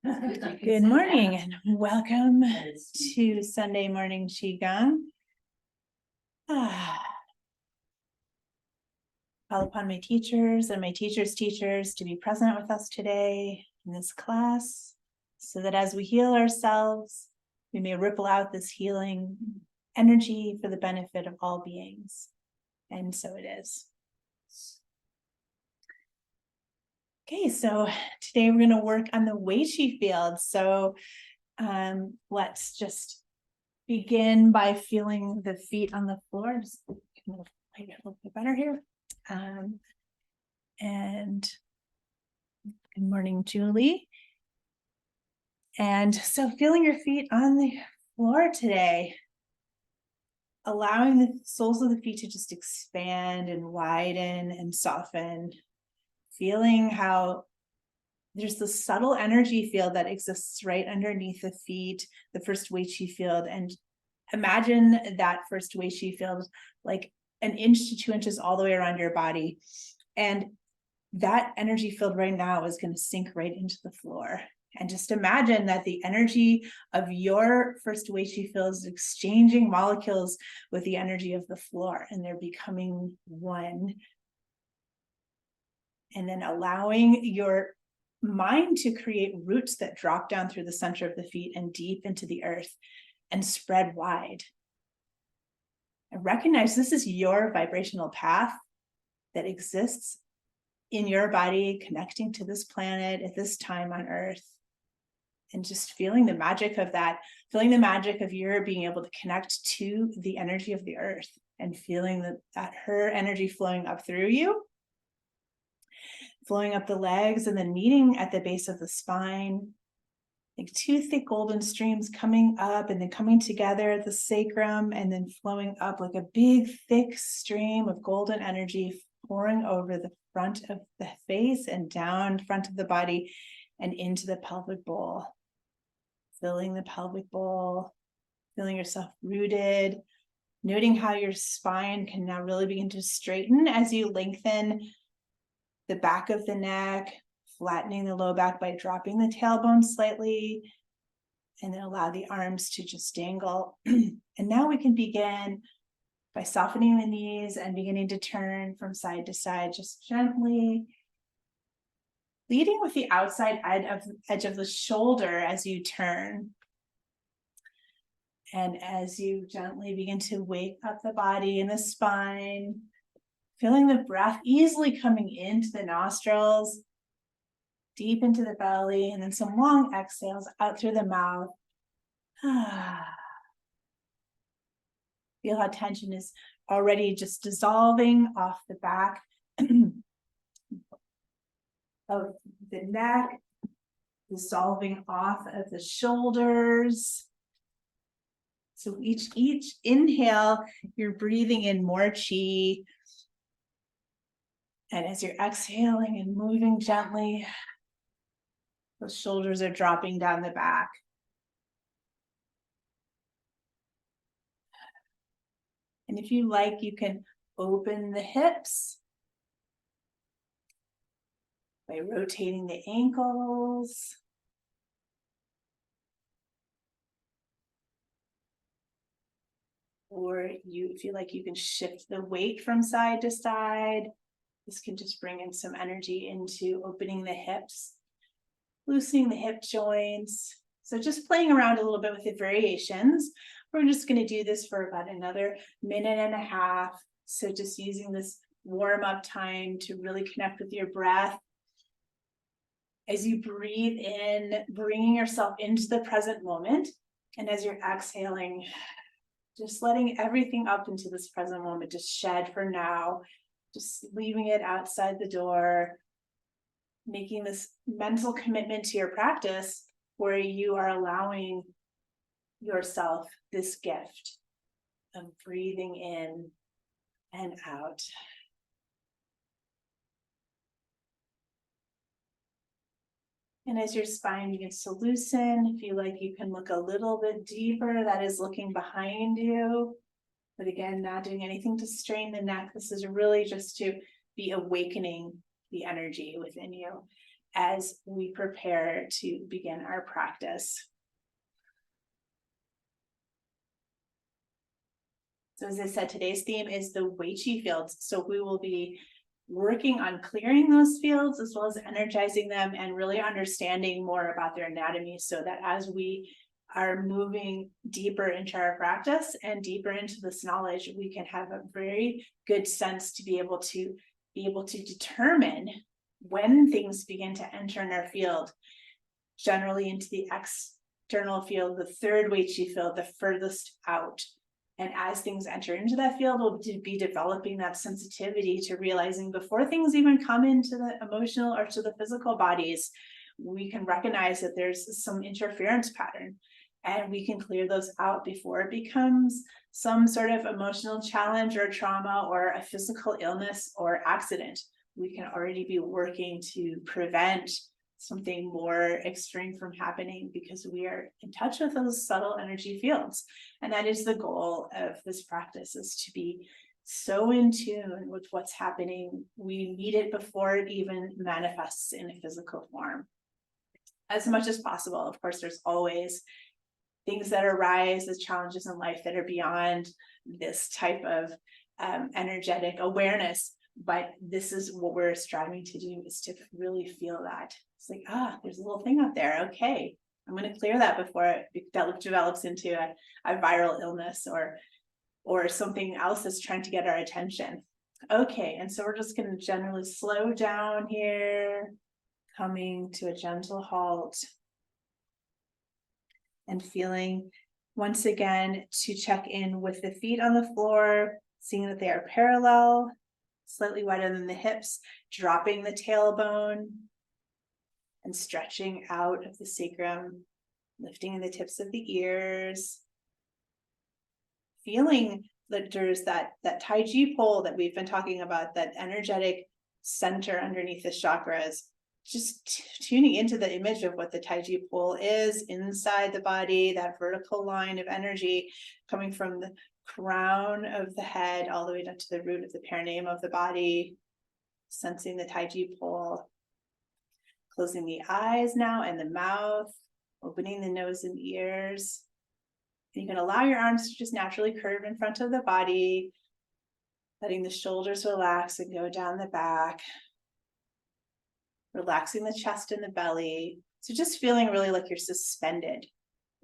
Good morning and welcome to Sunday morning Qigong. Call upon my teachers and my teachers' teachers to be present with us today in this class, so that as we heal ourselves, we may ripple out this healing energy for the benefit of all beings. And so it is. Okay, so today we're going to work on the Wei Qi field. So let's just begin by feeling the feet on the floor. Just make it a little bit better here. And good morning, Julie. And so feeling your feet on the floor today, allowing the soles of the feet to just expand and widen and soften, feeling how there's this subtle energy field that exists right underneath the feet, the first Wei Qi field. And imagine that first Wei Qi field like an inch to 2 inches all the way around your body. And that energy field right now is going to sink right into the floor. And just imagine that the energy of your first Wei Qi field is exchanging molecules with the energy of the floor, and they're becoming one. And then allowing your mind to create roots that drop down through the center of the feet and deep into the earth and spread wide. And recognize this is your vibrational path that exists in your body, connecting to this planet at this time on earth. And just feeling the magic of that, feeling the magic of your being able to connect to the energy of the earth and feeling that her energy flowing up through you, flowing up the legs, and then meeting at the base of the spine, like two thick golden streams coming up and then coming together at the sacrum and then flowing up like a big thick stream of golden energy pouring over the front of the face and down front of the body and into the pelvic bowl. Filling the pelvic bowl, feeling yourself rooted, noting how your spine can now really begin to straighten as you lengthen the back of the neck, flattening the low back by dropping the tailbone slightly, and then allow the arms to just dangle. And now we can begin by softening the knees and beginning to turn from side to side, just gently, leading with the outside edge of the shoulder as you turn. And as you gently begin to wake up the body and the spine, feeling the breath easily coming into the nostrils, deep into the belly, and then some long exhales out through the mouth. Feel how tension is already just dissolving off the back of the neck, dissolving off of the shoulders. So each inhale, you're breathing in more qi. And as you're exhaling and moving gently, those shoulders are dropping down the back. And if you like, you can open the hips by rotating the ankles. Or you feel like you can shift the weight from side to side. This can just bring in some energy into opening the hips, loosening the hip joints. So just playing around a little bit with the variations. We're just going to do this for about another minute and a half. So just using this warm-up time to really connect with your breath. As you breathe in, bringing yourself into the present moment. And as you're exhaling, just letting everything up into this present moment, just shed for now, just leaving it outside the door, making this mental commitment to your practice where you are allowing yourself this gift of breathing in and out. And as your spine begins to loosen, feel like you can look a little bit deeper. That is looking behind you. But again, not doing anything to strain the neck. This is really just to be awakening the energy within you. as we prepare to begin our practice. So as I said, today's theme is the Wei Qi fields. So we will be working on clearing those fields as well as energizing them and really understanding more about their anatomy, so that as we are moving deeper into our practice and deeper into this knowledge, we can have a very good sense to be able to determine when things begin to enter in our field, generally into the external field, the third Wei Qi field, the furthest out. And as things enter into that field, we'll be developing that sensitivity to realizing before things even come into the emotional or to the physical bodies, we can recognize that there's some interference pattern, and we can clear those out before it becomes some sort of emotional challenge or trauma or a physical illness or accident. We can already be working to prevent something more extreme from happening, because we are in touch with those subtle energy fields. And that is the goal of this practice, is to be so in tune with what's happening. We meet it before it even manifests in a physical form, as much as possible. Of course, there's always things that arise as challenges in life that are beyond this type of energetic awareness. But this is what we're striving to do, is to really feel that. It's like, there's a little thing out there. Okay, I'm going to clear that before it develops into a viral illness or something else that's trying to get our attention. Okay, and so we're just going to generally slow down here, coming to a gentle halt, and feeling once again to check in with the feet on the floor, seeing that they are parallel, slightly wider than the hips, dropping the tailbone and stretching out of the sacrum, lifting the tips of the ears, feeling that there's that Tai Chi pole that we've been talking about, that energetic center underneath the chakras. Just tuning into the image of what the Tai Chi pole is inside the body, that vertical line of energy coming from the crown of the head all the way down to the root of the perineum of the body, sensing the Tai Chi pole. Closing the eyes now and the mouth, opening the nose and ears. And you can allow your arms to just naturally curve in front of the body, letting the shoulders relax and go down the back, relaxing the chest and the belly. So just feeling really like you're suspended,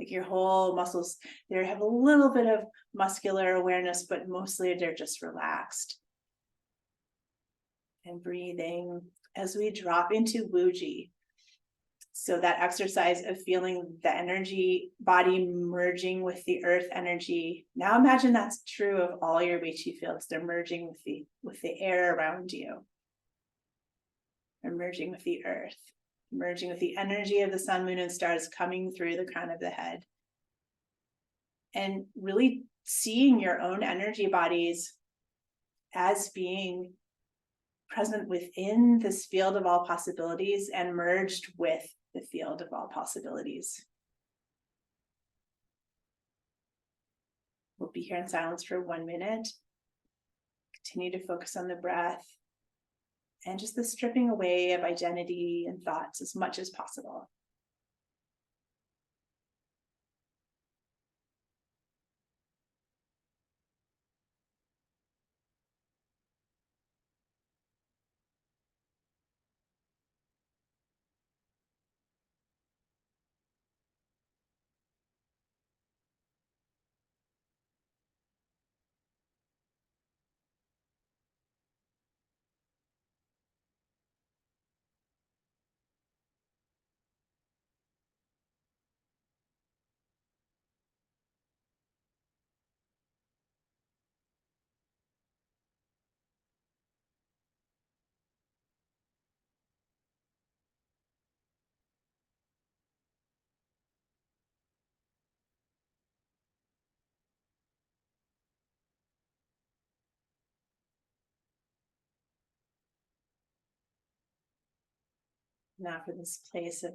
like your whole muscles, they have a little bit of muscular awareness, but mostly they're just relaxed. And breathing as we drop into Wuji. So that exercise of feeling the energy body merging with the earth energy. Now imagine that's true of all your Wei Qi fields. They're merging with the air around you. They're merging with the earth, merging with the energy of the sun, moon, and stars coming through the crown of the head. And really seeing your own energy bodies as being present within this field of all possibilities and merged with the field of all possibilities. We'll be here in silence for 1 minute. Continue to focus on the breath and just the stripping away of identity and thoughts as much as possible. Now for this place of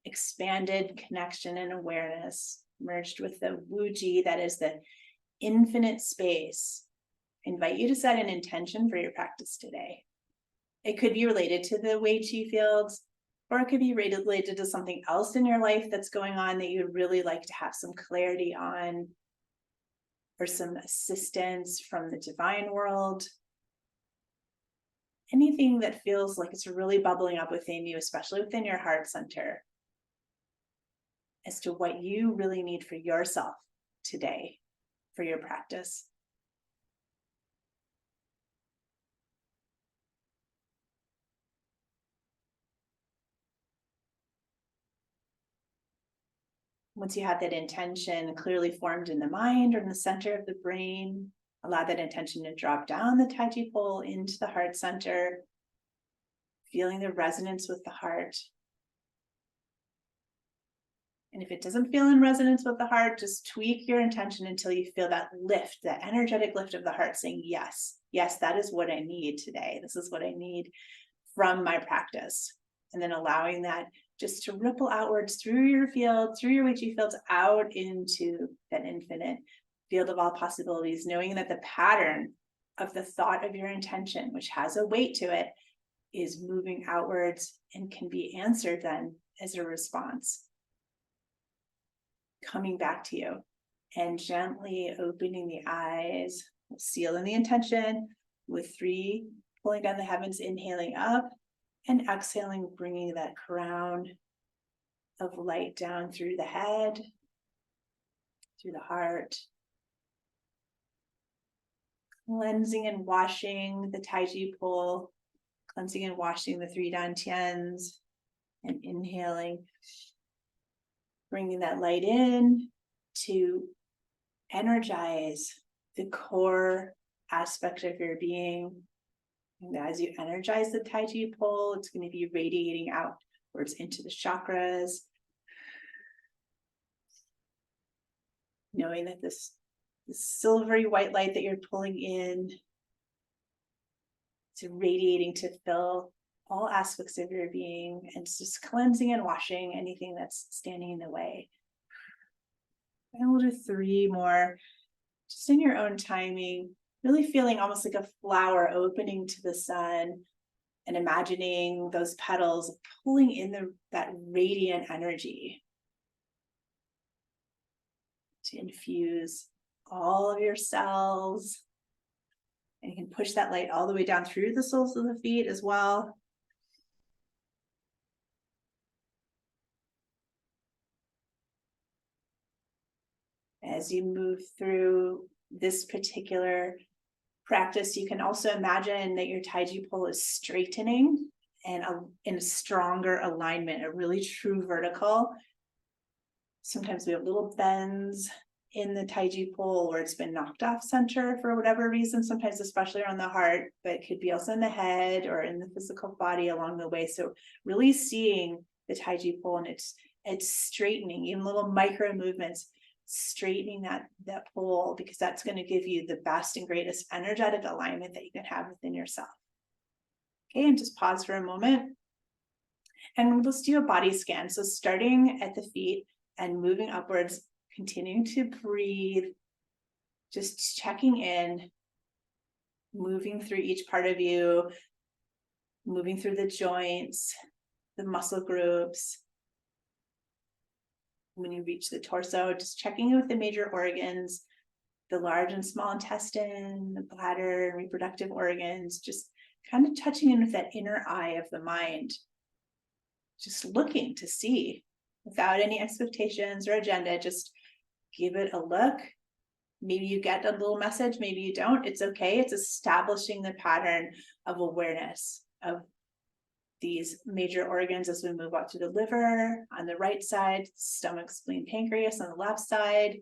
expanded connection and awareness, merged with the Wuji, that is the infinite space. I invite you to set an intention for your practice today. It could be related to the Wei Qi fields. or it could be related to something else in your life that's going on that you'd really like to have some clarity on, or some assistance from the divine world. Anything that feels like it's really bubbling up within you, especially within your heart center, as to what you really need for yourself today for your practice. Once you have that intention clearly formed in the mind or in the center of the brain, allow that intention to drop down the Tai Chi pole into the heart center, feeling the resonance with the heart. And if it doesn't feel in resonance with the heart, just tweak your intention until you feel that lift, that energetic lift of the heart saying, yes, yes, that is what I need today. This is what I need from my practice. And then allowing that just to ripple outwards through your field, through your Wei Qi fields, out into that infinite field of all possibilities, knowing that the pattern of the thought of your intention, which has a weight to it, is moving outwards and can be answered then as a response, coming back to you. And gently opening the eyes, sealing the intention with 3, pulling down the heavens, inhaling up, and exhaling, bringing that crown of light down through the head, through the heart, cleansing and washing the Tai Chi pole, cleansing and washing the 3 dantians, and inhaling, bringing that light in to energize the core aspect of your being. And as you energize the Tai Chi pole, it's going to be radiating outwards into the chakras, knowing that this silvery white light that you're pulling in, it's radiating to fill all aspects of your being, and it's just cleansing and washing anything that's standing in the way. And we'll do 3 more, just in your own timing, really feeling almost like a flower opening to the sun, and imagining those petals pulling in that radiant energy to infuse all of your cells. And you can push that light all the way down through the soles of the feet as well. As you move through this particular practice, you can also imagine that your Tai Chi pole is straightening and in a stronger alignment, a really true vertical. Sometimes we have little bends in the Tai Chi pole where it's been knocked off center for whatever reason, sometimes especially around the heart, but it could be also in the head or in the physical body along the way. So really seeing the Tai Chi pole and it's straightening, even little micro movements, straightening that pole, because that's going to give you the best and greatest energetic alignment that you can have within yourself. Okay, and just pause for a moment. And let's do a body scan. So starting at the feet and moving upwards, continuing to breathe, just checking in, moving through each part of you, moving through the joints, the muscle groups. When you reach the torso, just checking in with the major organs, the large and small intestine, the bladder, reproductive organs, just kind of touching in with that inner eye of the mind. Just looking to see without any expectations or agenda, just give it a look. Maybe you get a little message, maybe you don't. It's okay. It's establishing the pattern of awareness of these major organs as we move up to the liver on the right side, stomach, spleen, pancreas on the left side,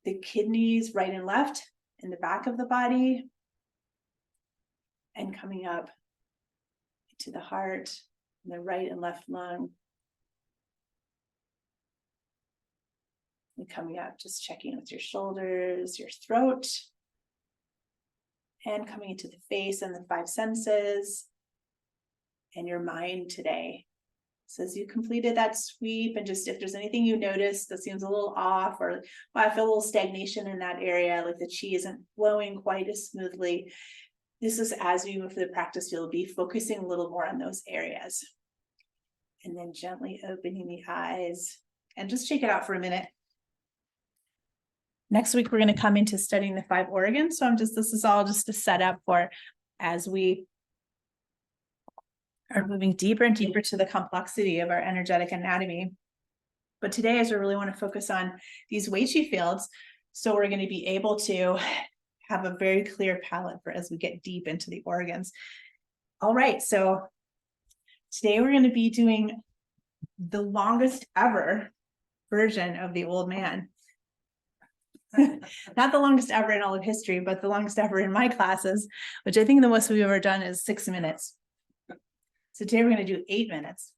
the kidneys right and left in the back of the body, and coming up to the heart, and the right and left lung. And coming up, just checking with your shoulders, your throat, and coming into the face and the 5 senses and your mind today. So as you completed that sweep, and just if there's anything you notice that seems a little off, or I feel a little stagnation in that area, like the chi isn't flowing quite as smoothly, this is as we move through the practice, you'll be focusing a little more on those areas. And then gently opening the eyes and just shake it out for a minute. Next week, we're going to come into studying the 5 organs. So this is all just a setup for as we are moving deeper and deeper to the complexity of our energetic anatomy. But today, as we really want to focus on these Wei Qi fields, so we're going to be able to have a very clear palette for as we get deep into the organs. All right, so today we're going to be doing the longest ever version of the old man. Not the longest ever in all of history, but the longest ever in my classes, which I think the most we've ever done is 6 minutes. So today we're going to do 8 minutes.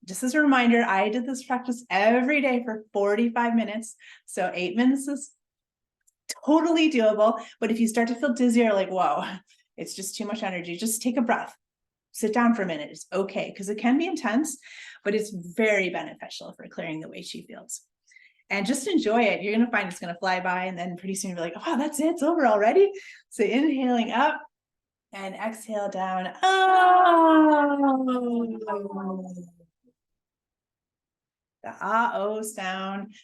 Just as a reminder, I did this practice every day for 45 minutes. So 8 minutes is totally doable. But if you start to feel dizzy or like, whoa, it's just too much energy, just take a breath. Sit down for a minute. It's okay, because it can be intense, but it's very beneficial for clearing the Wei Qi fields. And just enjoy it. You're going to find it's going to fly by, and then pretty soon you'll be like, oh, that's it. It's over already. So inhaling up and exhale down. Oh. The ah-oh sound.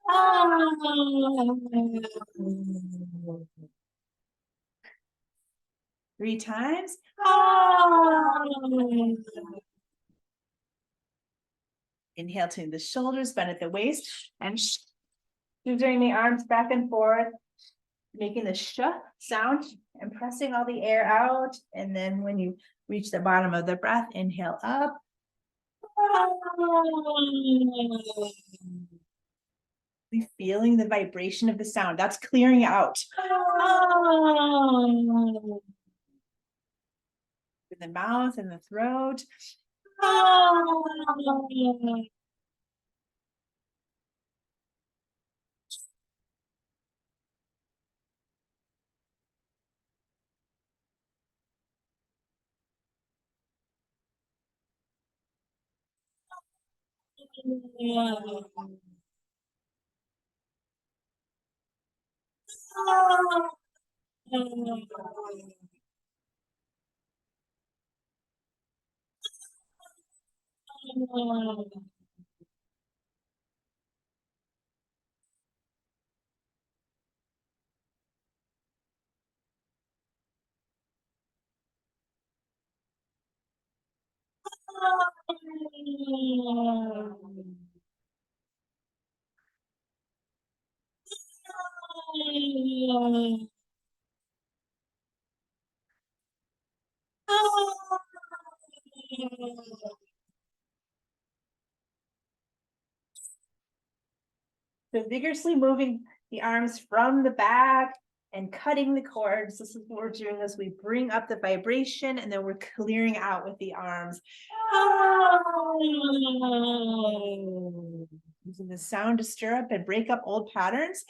Oh. 3 times. Oh. Inhale to the shoulders, bend at the waist, and moving the arms back and forth, making the sh sound and pressing all the air out. And then when you reach the bottom of the breath, inhale up. Feeling the vibration of the sound. That's clearing out. With the mouth and the throat. So vigorously moving the arms from the back and cutting the cords. This is what we're doing as we bring up the vibration, and then we're clearing out with the arms. Using the sound to stir up and break up old patterns.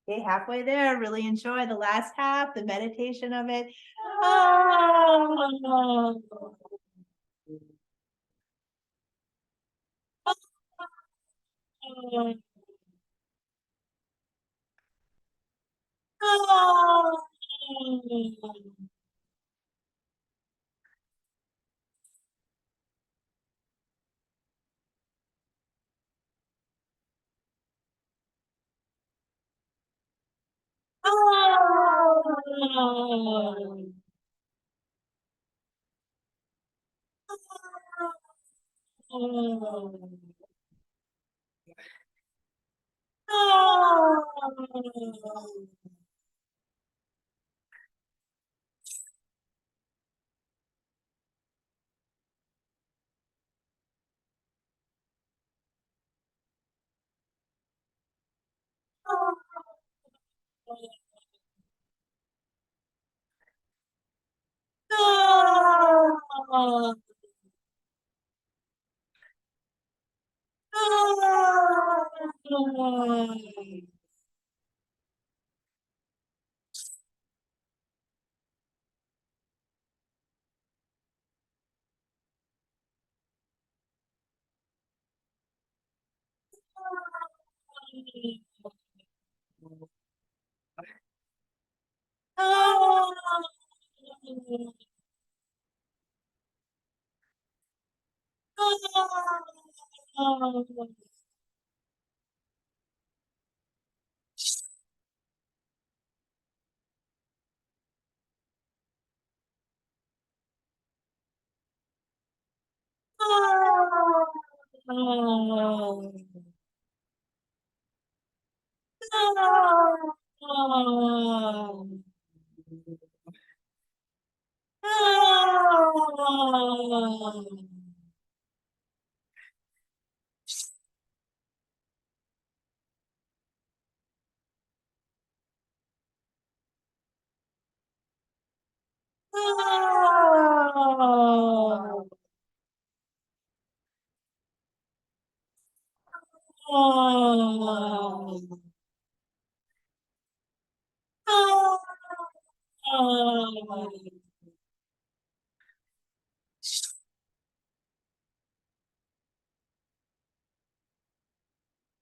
Okay, halfway there. Really enjoy the last half, the meditation of it.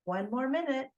One more minute.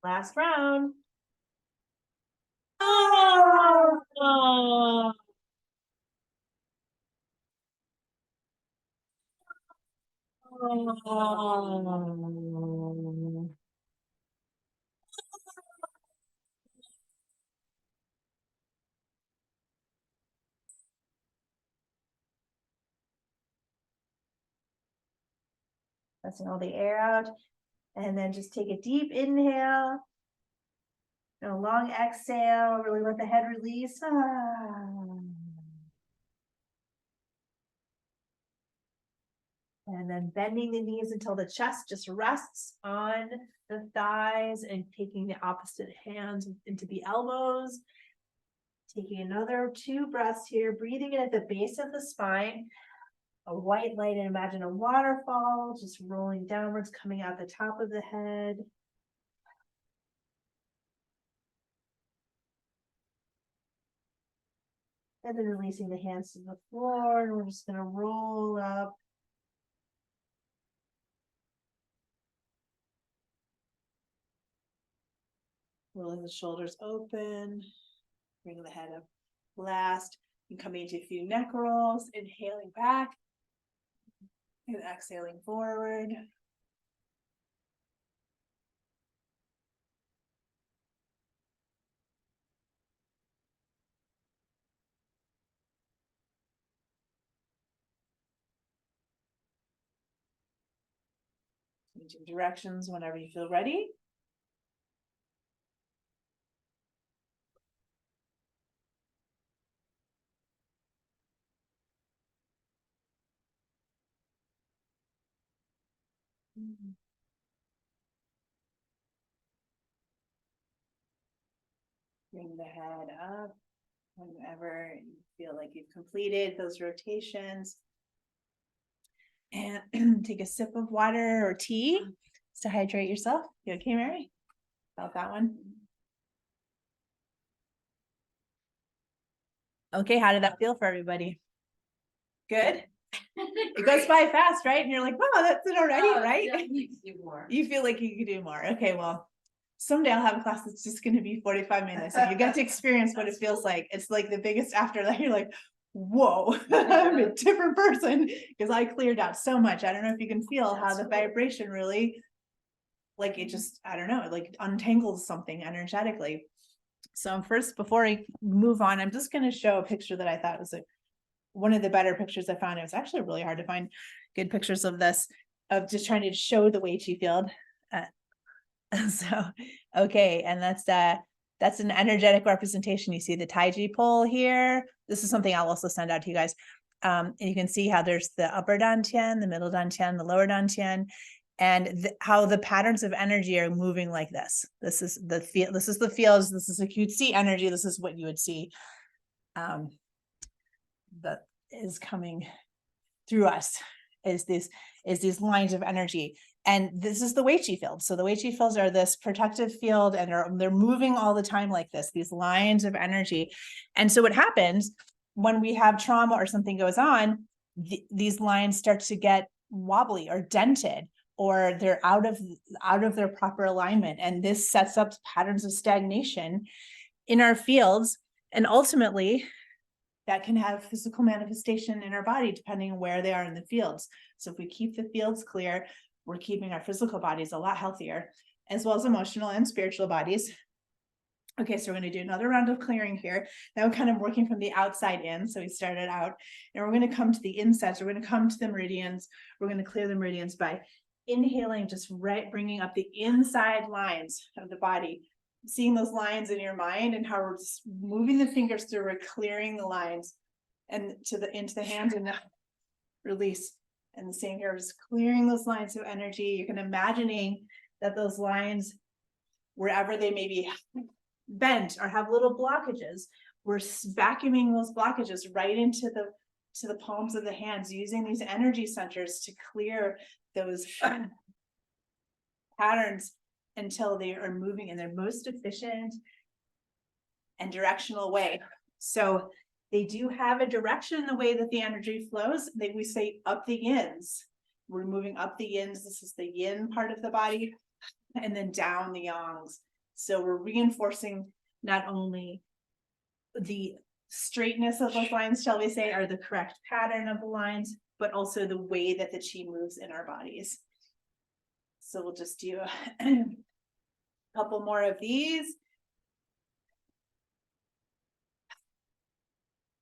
Last round. Letting all the air out. And then just take a deep inhale. And a long exhale. Really let the head release. And then bending the knees until the chest just rests on the thighs and taking the opposite hands into the elbows. Taking another 2 breaths here, breathing in at the base of the spine. A white light, and imagine a waterfall just rolling downwards, coming out the top of the head. And then releasing the hands to the floor, and we're just gonna roll up. Rolling the shoulders open, bring the head up last, and coming into a few neck rolls, inhaling back, and exhaling forward. Changing directions whenever you feel ready. Bring the head up whenever you feel like you've completed those rotations. And take a sip of water or tea to hydrate yourself. You okay, Mary? About that one? Okay, how did that feel for everybody? Good? It goes by fast, right? And you're like, wow, that's it already, right? Yeah, you can do more. You feel like you could do more. Okay, well, someday I'll have a class that's just going to be 45 minutes and you get to experience what it feels like. It's like the biggest after that. You're like, whoa, I'm a different person because I cleared out so much. I don't know if you can feel how the vibration really, like it just, I don't know, it like untangles something energetically. So first, before I move on, I'm just going to show a picture that I thought was one of the better pictures I found. It was actually really hard to find good pictures of this, of just trying to show the Wei Qi field. So, okay, and that's an energetic representation. You see the Taiji pole here. This is something I'll also send out to you guys. And you can see how there's the upper dantian, the middle dantian, the lower dantian, and how the patterns of energy are moving like this. This is the field. This is the fields. This is acute C energy. This is what you would see. That is coming through us is these lines of energy. And this is the Wei Qi field. So the Wei Qi fields are this protective field, and they're moving all the time like this, these lines of energy. And so what happens when we have trauma or something goes on, these lines start to get wobbly or dented, or they're out of their proper alignment. And this sets up patterns of stagnation in our fields. And ultimately, that can have physical manifestation in our body, depending on where they are in the fields. So if we keep the fields clear, we're keeping our physical bodies a lot healthier, as well as emotional and spiritual bodies. Okay, so we're going to do another round of clearing here. Now we're kind of working from the outside in. So we started out, and we're going to come to the inside. So we're going to come to the meridians. We're going to clear the meridians by inhaling, just bringing up the inside lines of the body, seeing those lines in your mind, and how we're just moving the fingers through, we're clearing the lines and into the hands, and release. And the same here, just clearing those lines of energy. You can imagining that those lines, wherever they may be bent or have little blockages, we're vacuuming those blockages right into the palms of the hands, using these energy centers to clear those patterns until they are moving in their most efficient and directional way. So they do have a direction in the way that the energy flows. We say up the yins. We're moving up the yins. This is the yin part of the body, and then down the yangs. So we're reinforcing not only the straightness of those lines, shall we say, or the correct pattern of the lines, but also the way that the qi moves in our bodies. So we'll just do a couple more of these.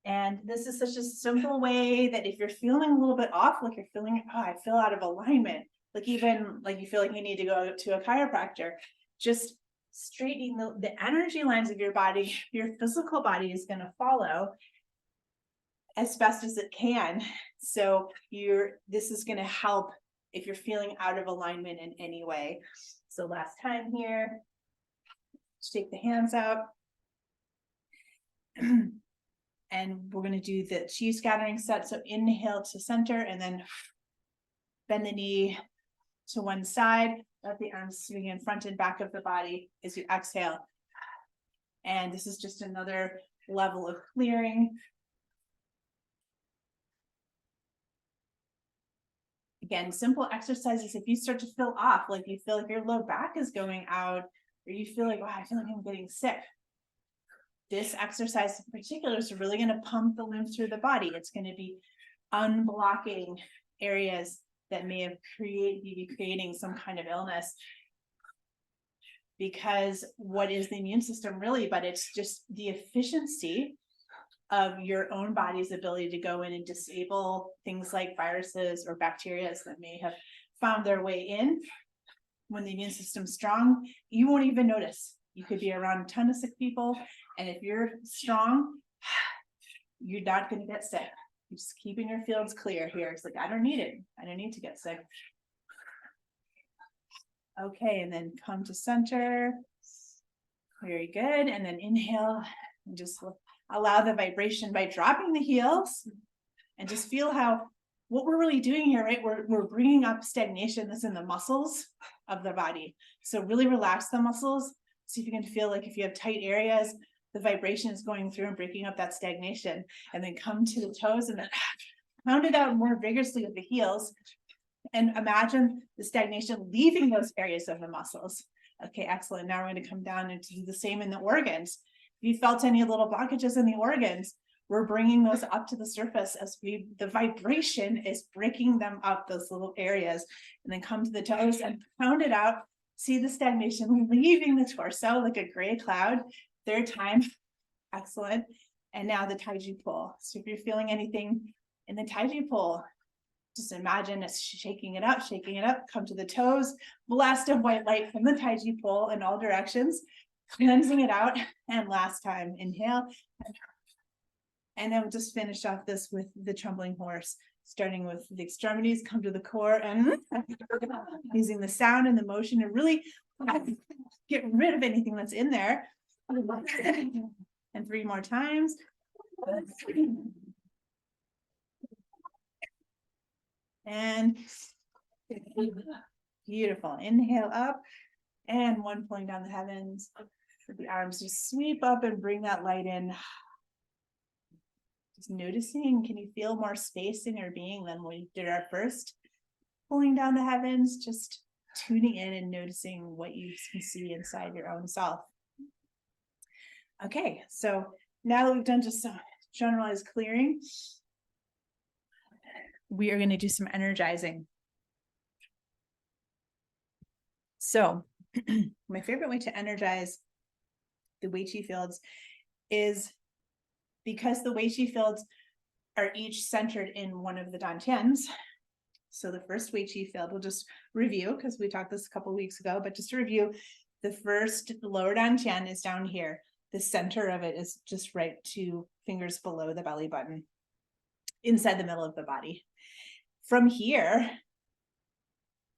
And this is such a simple way that if you're feeling a little bit off, like you're feeling, oh, I feel out of alignment, like even like you feel like you need to go to a chiropractor, just straightening the energy lines of your body, your physical body is going to follow as best as it can. So this is going to help if you're feeling out of alignment in any way. So last time here, let's take the hands out. And we're going to do the chi scattering set. So inhale to center, and then bend the knee to one side. Let the arms swing in front and back of the body as you exhale. And this is just another level of clearing. Again, simple exercises. If you start to feel off, like you feel like your low back is going out, or you feel like, wow, I feel like I'm getting sick. This exercise in particular is really going to pump the lymph through the body. It's going to be unblocking areas that may have be creating some kind of illness. Because what is the immune system really? But it's just the efficiency of your own body's ability to go in and disable things like viruses or bacteria that may have found their way in. When the immune system's strong, you won't even notice. You could be around a ton of sick people, and if you're strong, you're not going to get sick. You're just keeping your fields clear here. It's like, I don't need it. I don't need to get sick. Okay, and then come to center. Very good. And then inhale and just allow the vibration by dropping the heels, and just feel how what we're really doing here, right? We're bringing up stagnation that's in the muscles of the body. So really relax the muscles. See if you can feel like if you have tight areas, the vibration is going through and breaking up that stagnation. And then come to the toes and then pound it out more vigorously with the heels. And imagine the stagnation leaving those areas of the muscles. Okay, excellent. Now we're going to come down and do the same in the organs. If you felt any little blockages in the organs, we're bringing those up to the surface as the vibration is breaking them up, those little areas. And then come to the toes and pound it out. See the stagnation leaving the torso like a gray cloud. Third time. Excellent. And now the Taiji pull. So if you're feeling anything in the Taiji pull, just imagine it's shaking it up, come to the toes, blast of white light from the Taiji pull in all directions, cleansing it out. And last time, inhale. And then we'll just finish off this with the trembling horse, starting with the extremities, come to the core, and using the sound and the motion to really get rid of anything that's in there. And 3 more times. And beautiful. Inhale up, and 1 pulling down the heavens. The arms just sweep up and bring that light in. Just noticing, can you feel more space in your being than we did our first pulling down the heavens? Just tuning in and noticing what you can see inside your own self. Okay, so now that we've done just some generalized clearing, we are going to do some energizing. So my favorite way to energize the Wei Qi fields is because the Wei Qi fields are each centered in one of the dantians. So the first Wei Qi field, we'll just review because we talked this a couple of weeks ago, but just to review, the first lower dantian is down here. The center of it is just right 2 fingers below the belly button, inside the middle of the body. From here,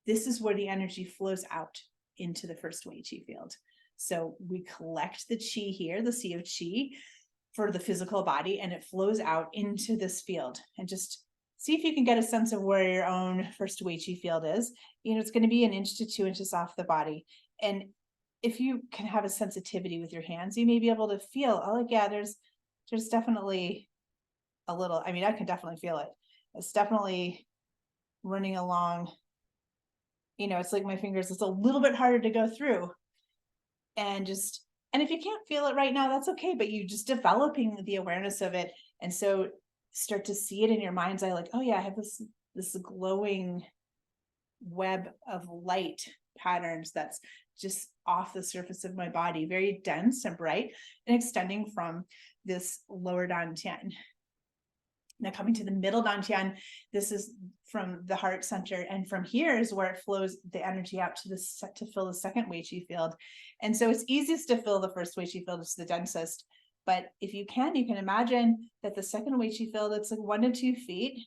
this is where the energy flows out into the first Wei Qi field. So we collect the Qi here, the Sea of Qi, for the physical body, and it flows out into this field. And just see if you can get a sense of where your own first Wei Qi field is. You know, it's going to be 1 inch to 2 inches off the body. And if you can have a sensitivity with your hands, you may be able to feel, oh, like, yeah, there's definitely a little, I mean, I can definitely feel it. It's definitely running along. You know, it's like my fingers, it's a little bit harder to go through. And if you can't feel it right now, that's okay, but you just developing the awareness of it. And so start to see it in your mind's eye, like, oh yeah, I have this glowing web of light patterns that's just off the surface of my body, very dense and bright, and extending from this lower dantian. Now coming to the middle dantian, this is from the heart center, and from here is where it flows the energy out to fill the second Wei Qi field. And so it's easiest to fill the first Wei Qi field, it's the densest. But if you can imagine that the second Wei Qi field, it's like 1 to 2 feet,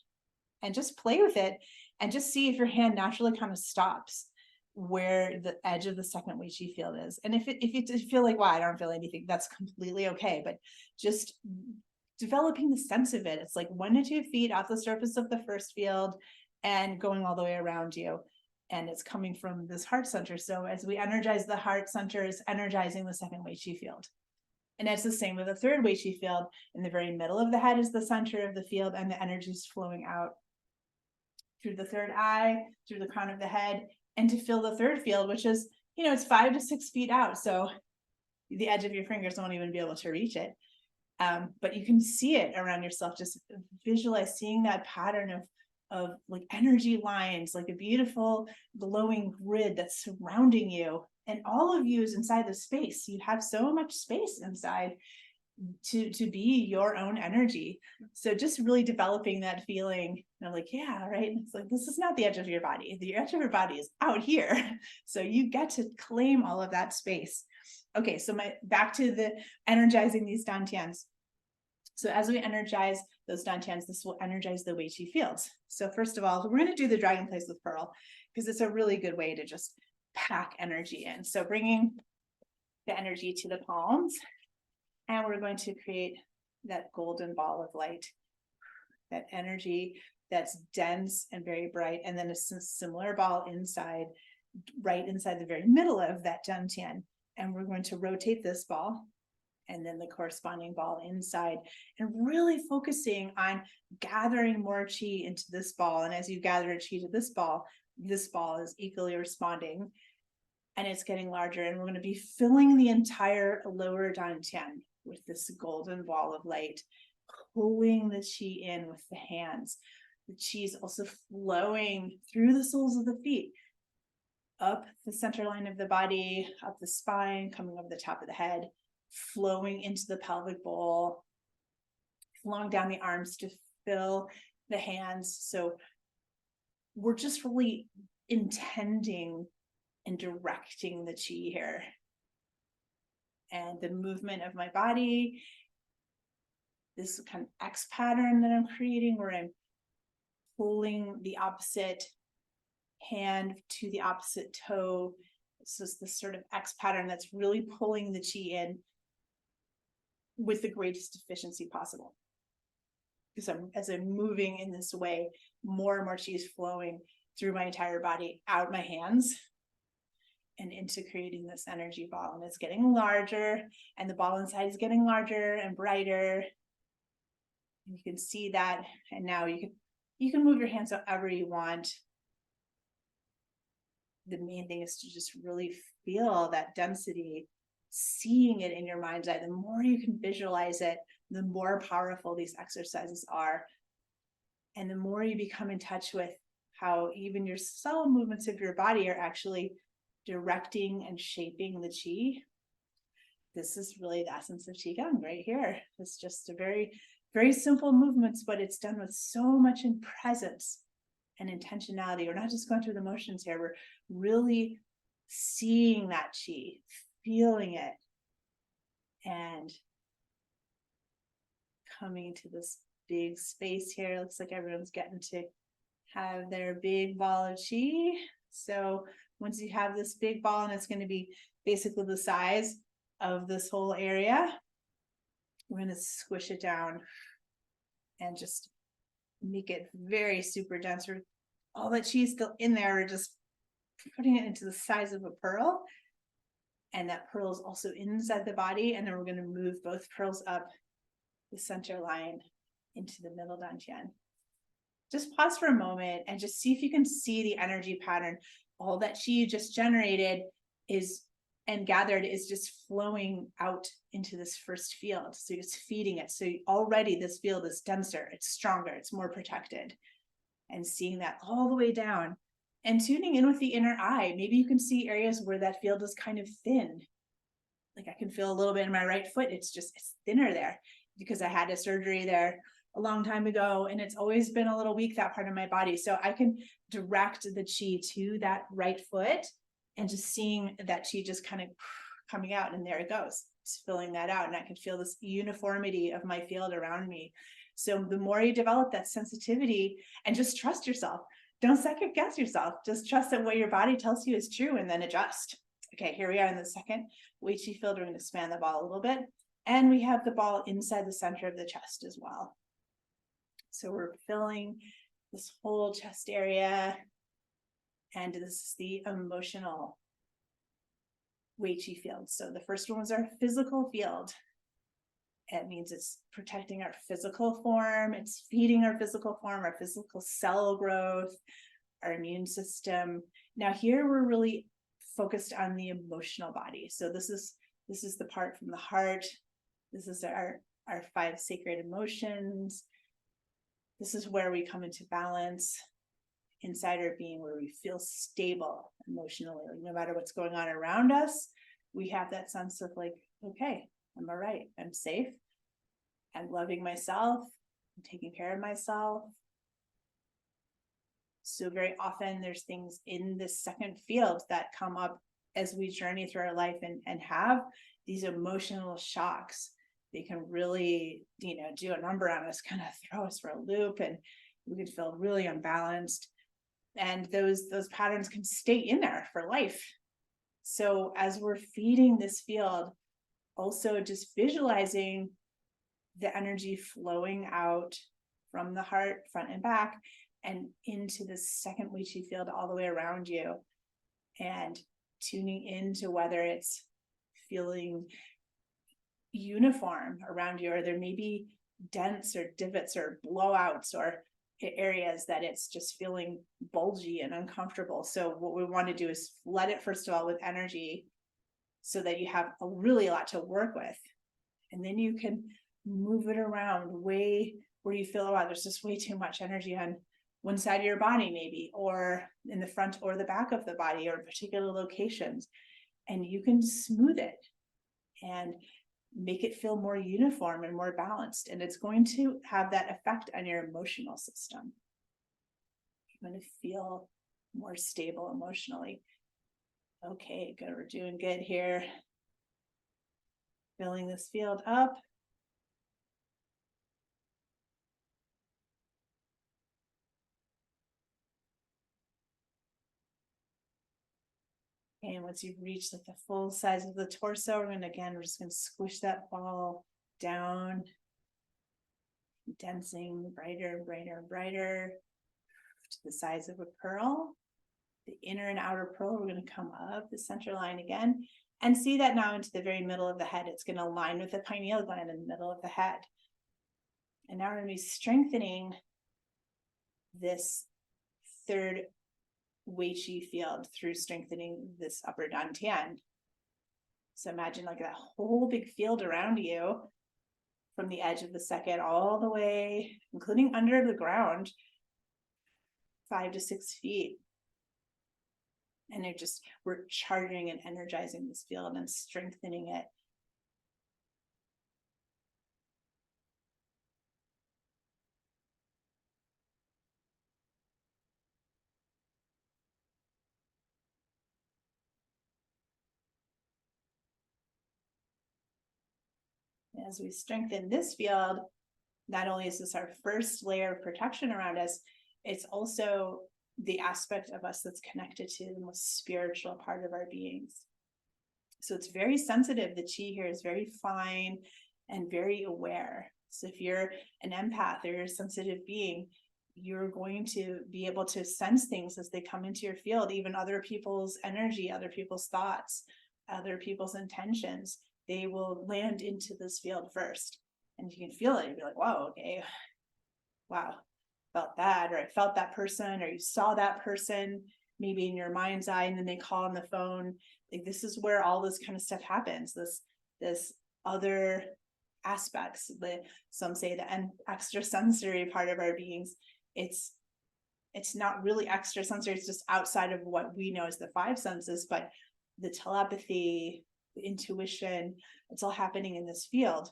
and just play with it and just see if your hand naturally kind of stops where the edge of the second Wei Qi field is. And if you feel like, wow, I don't feel anything, that's completely okay. But just developing the sense of it. It's like 1 to 2 feet off the surface of the first field and going all the way around you. And it's coming from this heart center. So as we energize the heart center, is energizing the second Wei Qi field. And it's the same with the third Wei Qi field. In the very middle of the head is the center of the field, and the energy is flowing out through the third eye, through the crown of the head, and to feel the third field, which is, it's 5 to 6 feet out. So the edge of your fingers won't even be able to reach it. But you can see it around yourself. Just visualize seeing that pattern of like energy lines, like a beautiful glowing grid that's surrounding you. And all of you is inside the space. You have so much space inside to be your own energy. So just really developing that feeling, like, yeah, right. It's like, this is not the edge of your body. The edge of your body is out here. So you get to claim all of that space. Okay, so back to the energizing these dantians. So as we energize those dantians, this will energize the Wei Qi fields. So first of all, we're going to do the dragon place with pearl, because it's a really good way to just pack energy in. So bringing the energy to the palms, and we're going to create that golden ball of light, that energy that's dense and very bright, and then a similar ball inside, right inside the very middle of that dantian. And we're going to rotate this ball and then the corresponding ball inside, and really focusing on gathering more qi into this ball. And as you gather qi to this ball is equally responding, and it's getting larger. And we're going to be filling the entire lower dantian with this golden ball of light, pulling the qi in with the hands. The qi is also flowing through the soles of the feet, up the center line of the body, up the spine, coming over the top of the head, flowing into the pelvic bowl, flowing down the arms to fill the hands. So we're just really intending and directing the qi here. And the movement of my body, this kind of X pattern that I'm creating, where I'm pulling the opposite hand to the opposite toe. This is this sort of X pattern that's really pulling the qi in with the greatest efficiency possible. Because as I'm moving in this way, more and more qi is flowing through my entire body, out my hands, and into creating this energy ball. And it's getting larger, and the ball inside is getting larger and brighter. And you can see that. And now you can move your hands however you want. The main thing is to just really feel that density, seeing it in your mind's eye. The more you can visualize it, the more powerful these exercises are. And the more you become in touch with how even your subtle movements of your body are actually directing and shaping the qi. This is really the essence of Qigong right here. It's just a very, very simple movements, but it's done with so much in presence and intentionality. We're not just going through the motions here. We're really seeing that qi, feeling it, and coming to this big space here. Looks like everyone's getting to have their big ball of qi. So once you have this big ball, and it's going to be basically the size of this whole area, we're going to squish it down and just make it very super dense. All that qi is still in there. We're just putting it into the size of a pearl. And that pearl is also inside the body. And then we're going to move both pearls up the center line into the middle dantian. Just pause for a moment and just see if you can see the energy pattern. All that qi you just generated and gathered is just flowing out into this first field. So you're just feeding it. So already this field is denser, it's stronger, it's more protected. And seeing that all the way down and tuning in with the inner eye. Maybe you can see areas where that field is kind of thin. Like I can feel a little bit in my right foot. It's thinner there because I had a surgery there a long time ago, and it's always been a little weak, that part of my body. So I can direct the qi to that right foot and just seeing that qi just kind of coming out, and there it goes. It's filling that out, and I can feel this uniformity of my field around me. So the more you develop that sensitivity, and just trust yourself, don't second guess yourself, just trust that what your body tells you is true, and then adjust. Okay, here we are in the second Wei Qi field. We're going to expand the ball a little bit, and we have the ball inside the center of the chest as well. So we're filling this whole chest area, and this is the emotional Wei Qi field. So the first one was our physical field, It means it's protecting our physical form, it's feeding our physical form, our physical cell growth, our immune system. Now here we're really focused on the emotional body. So this is the part from the heart. This is our 5 sacred emotions. This is where we come into balance inside our being, where we feel stable emotionally. Like no matter what's going on around us, we have that sense of like, okay, I'm all right, I'm safe, I'm loving myself, I'm taking care of myself. So very often there's things in this second field that come up as we journey through our life and have these emotional shocks. They can really, do a number on us, kind of throw us for a loop, and we can feel really unbalanced. And those patterns can stay in there for life. So as we're feeding this field, also just visualizing the energy flowing out from the heart, front and back, and into the second Wei Qi field all the way around you, and tuning into whether it's feeling uniform around you, or there may be dents or divots or blowouts or areas that it's just feeling bulgy and uncomfortable. So what we want to do is flood it, first of all, with energy so that you have really a lot to work with. And then you can move it around way where you feel, wow, there's just way too much energy on one side of your body, maybe, or in the front or the back of the body, or particular locations. And you can smooth it and make it feel more uniform and more balanced. And it's going to have that effect on your emotional system. You're going to feel more stable emotionally. Okay, good. We're doing good here. Filling this field up. And once you've reached like the full size of the torso, we're just going to squish that ball down, condensing brighter, brighter, brighter to the size of a pearl. The inner and outer pearl, we're going to come up the center line again and see that now into the very middle of the head. It's going to align with the pineal gland in the middle of the head. And now we're going to be strengthening this third Wei Qi field through strengthening this upper dantian. So imagine like that whole big field around you from the edge of the second all the way, including under the ground, 5 to 6 feet. And we're charging and energizing this field and strengthening it. As we strengthen this field, not only is this our first layer of protection around us, it's also the aspect of us that's connected to the most spiritual part of our beings. So it's very sensitive. The chi here is very fine and very aware. So if you're an empath or you're a sensitive being, you're going to be able to sense things as they come into your field, even other people's energy, other people's thoughts, other people's intentions. They will land into this field first. And you can feel it. You'll be like, whoa, okay, wow, felt that, or I felt that person, or you saw that person maybe in your mind's eye, and then they call on the phone. Like this is where all this kind of stuff happens. This other aspects, some say the extrasensory part of our beings. It's not really extrasensory. It's just outside of what we know as the 5 senses, but the telepathy, the intuition, it's all happening in this field.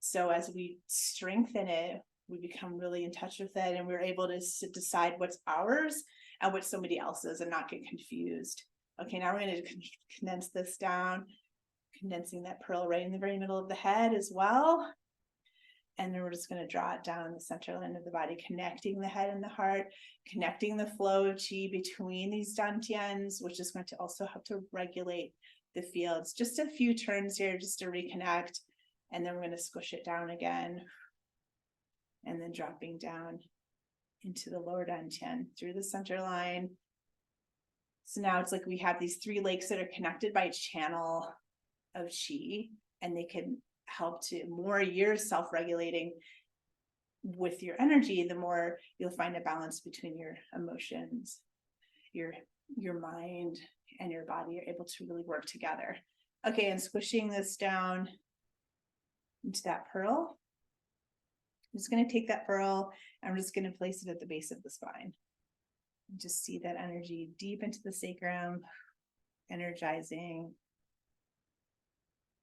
So as we strengthen it, we become really in touch with it, and we're able to decide what's ours and what's somebody else's and not get confused. Okay, now we're going to condense this down, condensing that pearl right in the very middle of the head as well. And then we're just going to draw it down the center line of the body, connecting the head and the heart, connecting the flow of chi between these dantians, which is going to also help to regulate the fields. Just a few turns here just to reconnect. And then we're going to squish it down again. And then dropping down into the lower dantian through the center line. So now it's like we have these 3 lakes that are connected by a channel of chi, and they can help to more you're self-regulating with your energy, the more you'll find a balance between your emotions, your mind, and your body are able to really work together. Okay, and squishing this down into that pearl. I'm just going to take that pearl and I'm just going to place it at the base of the spine. Just see that energy deep into the sacrum, energizing.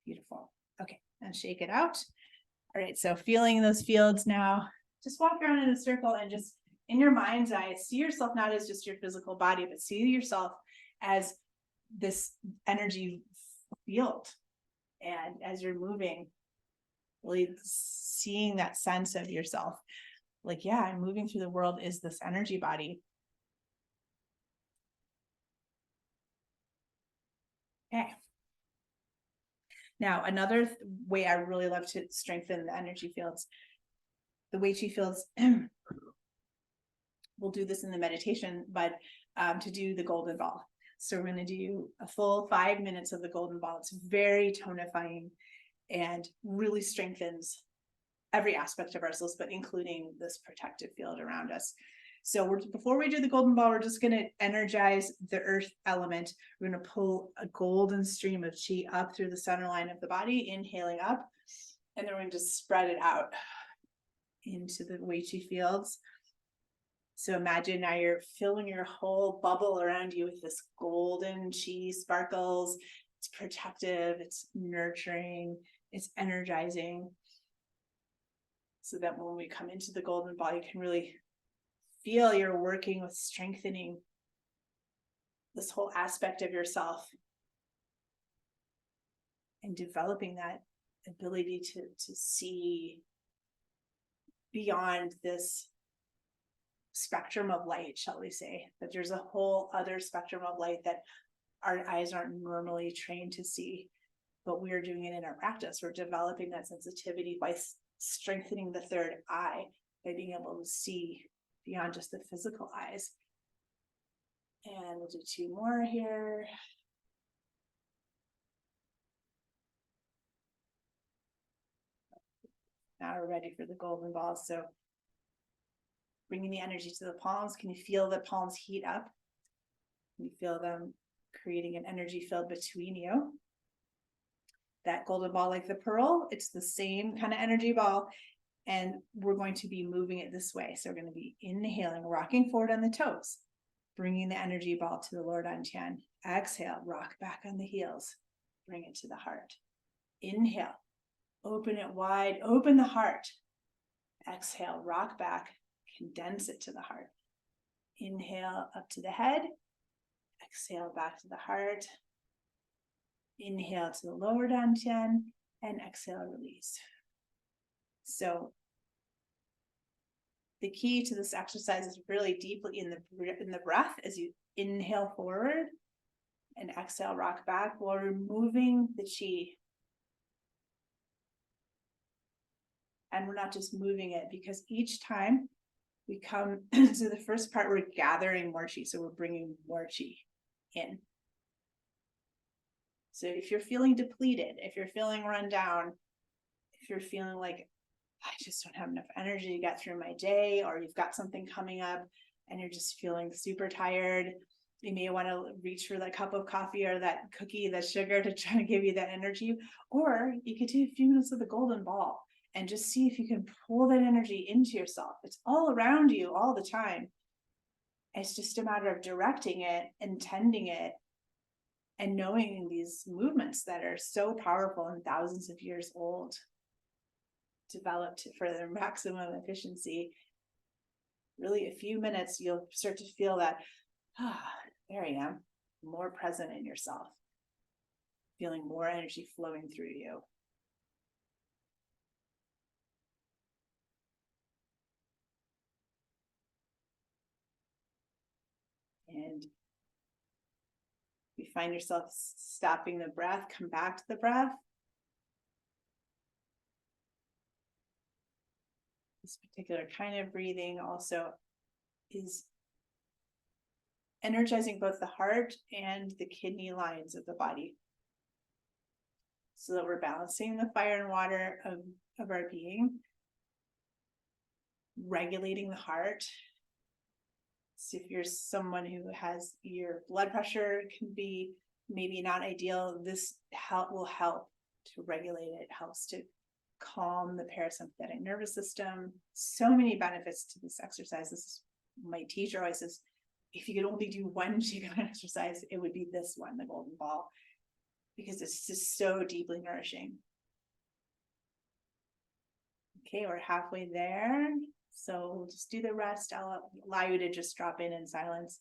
Beautiful. Okay, and shake it out. All right, so feeling those fields now, just walk around in a circle and just in your mind's eye, see yourself not as just your physical body, but see yourself as this energy field. And as you're moving, really seeing that sense of yourself, like, yeah, I'm moving through the world is this energy body. Okay. Now, another way I really love to strengthen the energy fields, the Wei Qi fields, we'll do this in the meditation, but to do the golden ball. So we're going to do a full 5 minutes of the golden ball. It's very tonifying and really strengthens every aspect of ourselves, but including this protective field around us. So before we do the golden ball, we're just going to energize the earth element. We're going to pull a golden stream of chi up through the center line of the body, inhaling up, and then we're going to just spread it out into the Wei Qi fields. So imagine now you're filling your whole bubble around you with this golden chi sparkles. It's protective, it's nurturing, it's energizing. So that when we come into the golden ball, you can really feel you're working with strengthening this whole aspect of yourself and developing that ability to see beyond this spectrum of light, shall we say, that there's a whole other spectrum of light that our eyes aren't normally trained to see, but we are doing it in our practice. We're developing that sensitivity by strengthening the third eye, by being able to see beyond just the physical eyes. And we'll do 2 more here. Now we're ready for the golden ball. So bringing the energy to the palms. Can you feel the palms heat up? Can you feel them creating an energy field between you? That golden ball, like the pearl, it's the same kind of energy ball. And we're going to be moving it this way. So we're going to be inhaling, rocking forward on the toes, bringing the energy ball to the lower dantian. Exhale, rock back on the heels, bring it to the heart. Inhale, open it wide, open the heart. Exhale, rock back, condense it to the heart. Inhale up to the head. Exhale back to the heart. Inhale to the lower dantian and exhale, release. So the key to this exercise is really deeply in the breath as you inhale forward and exhale, rock back while removing the chi. And we're not just moving it, because each time we come to the first part, we're gathering more chi. So we're bringing more chi in. So if you're feeling depleted, if you're feeling run down, if you're feeling like, I just don't have enough energy to get through my day, or you've got something coming up and you're just feeling super tired, you may want to reach for that cup of coffee or that cookie, that sugar, to try to give you that energy. Or you could do a few minutes of the golden ball and just see if you can pull that energy into yourself. It's all around you all the time. It's just a matter of directing it, intending it, and knowing these movements that are so powerful and thousands of years old, developed for their maximum efficiency. Really, a few minutes, you'll start to feel that, there I am, more present in yourself, feeling more energy flowing through you. And you find yourself stopping the breath, come back to the breath. This particular kind of breathing also is energizing both the heart and the kidney lines of the body. so that we're balancing the fire and water of our being, regulating the heart. So if you're someone who has your blood pressure can be maybe not ideal, this will help to regulate it, helps to calm the parasympathetic nervous system. So many benefits to this exercise. This is, my teacher always says, if you could only do one Qigong exercise, it would be this one, the golden ball, because it's just so deeply nourishing. Okay, we're halfway there. So we'll just do the rest. I'll allow you to just drop in silence.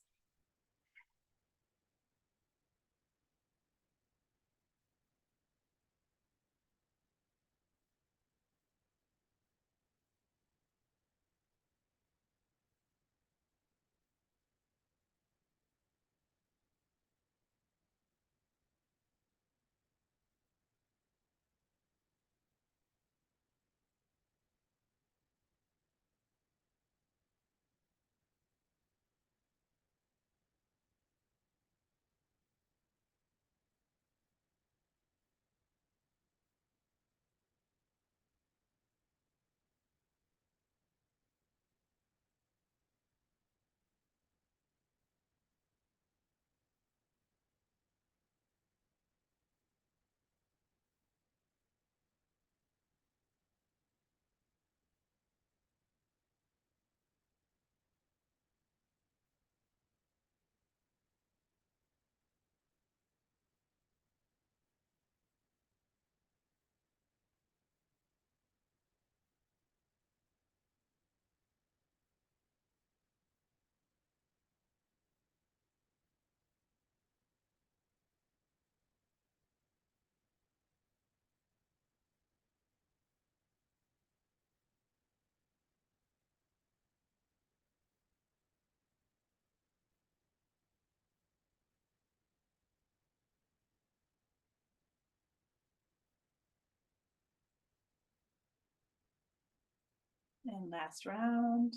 And last round.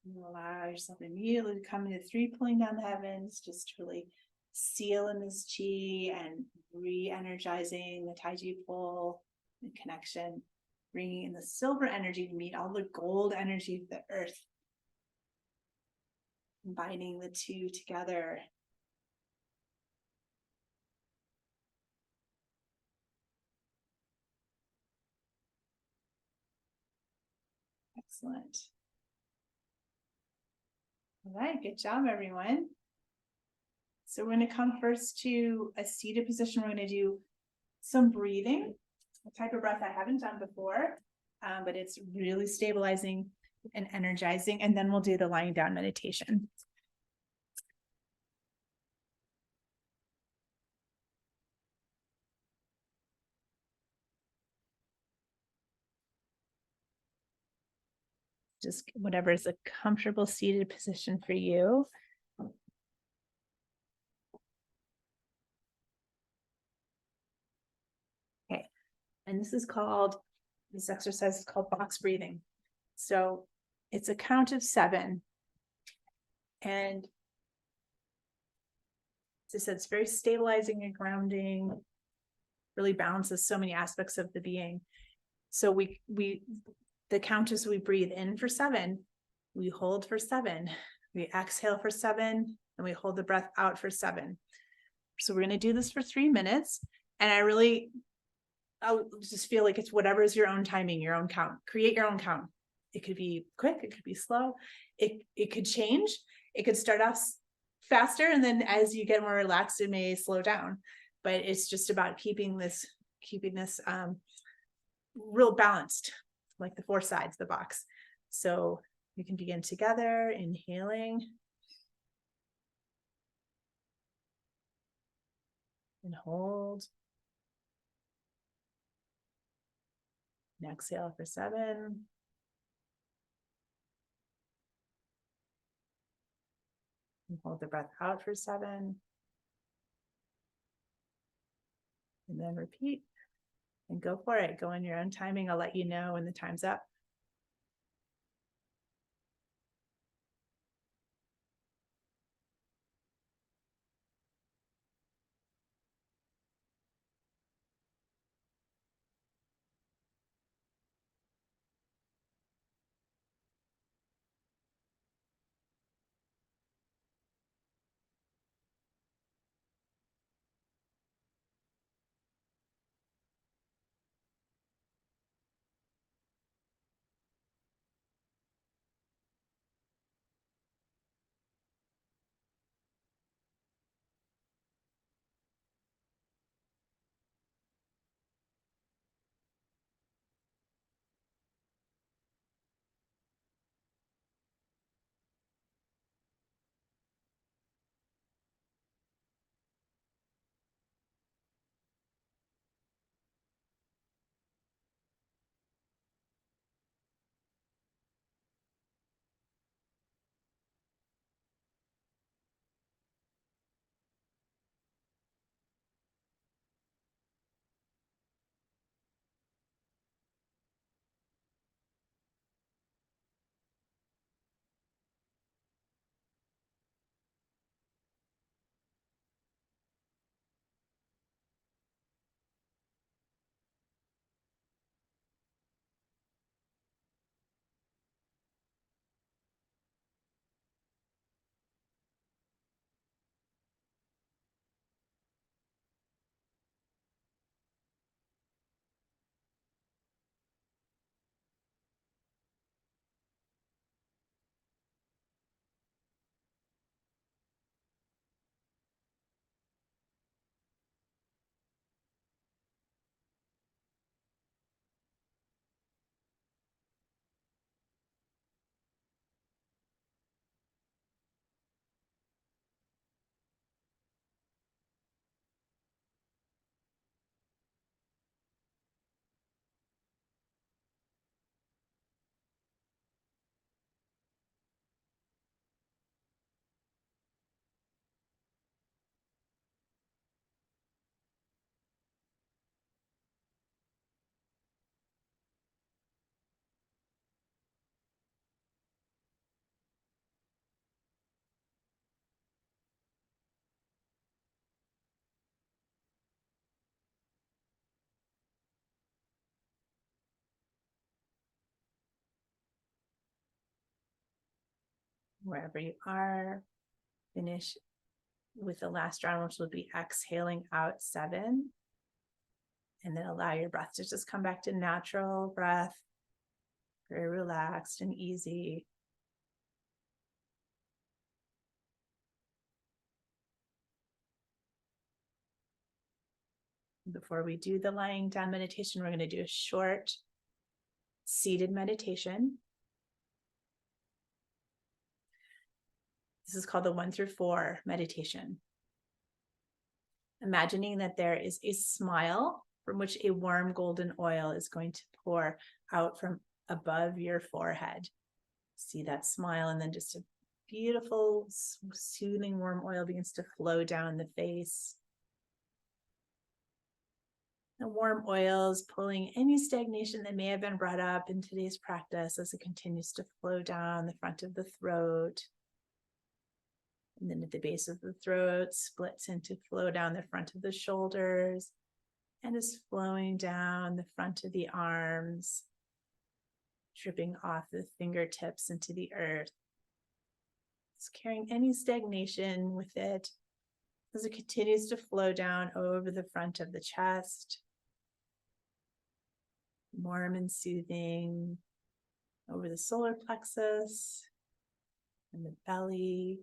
And allow yourself immediately to come into 3, pulling down the heavens, just really seal in this chi and re-energizing the Tai Chi pull, the connection, bringing in the silver energy to meet all the gold energy of the earth, combining the two together. Excellent. All right, good job, everyone. So we're going to come first to a seated position. We're going to do some breathing, a type of breath I haven't done before, but it's really stabilizing and energizing. And then we'll do the lying down meditation. Just whatever is a comfortable seated position for you. Okay, and this exercise is called box breathing. So it's a count of 7. And as I said, it's very stabilizing and grounding, really balances so many aspects of the being. So the count is we breathe in for 7, we hold for 7, we exhale for 7, and we hold the breath out for 7. So we're going to do this for 3 minutes. And I just feel like it's whatever is your own timing, your own count. Create your own count. It could be quick, it could be slow. It could change. It could start off faster, and then as you get more relaxed, it may slow down. But it's just about keeping this real balanced, like the 4 sides of the box. So you can begin together, inhaling and hold. And exhale for 7. And hold the breath out for 7. And then repeat. And go for it. Go in your own timing. I'll let you know when the time's up. Wherever you are, finish with the last round, which will be exhaling out 7. And then allow your breath to just come back to natural breath, very relaxed and easy. Before we do the lying down meditation, we're going to do a short seated meditation. This is called the 1 through 4 meditation. Imagining that there is a smile from which a warm golden oil is going to pour out from above your forehead. See that smile, and then just a beautiful, soothing, warm oil begins to flow down the face. The warm oils pulling any stagnation that may have been brought up in today's practice as it continues to flow down the front of the throat. And then at the base of the throat, splits into flow down the front of the shoulders and is flowing down the front of the arms, dripping off the fingertips into the earth. It's carrying any stagnation with it as it continues to flow down over the front of the chest, warm and soothing over the solar plexus and the belly.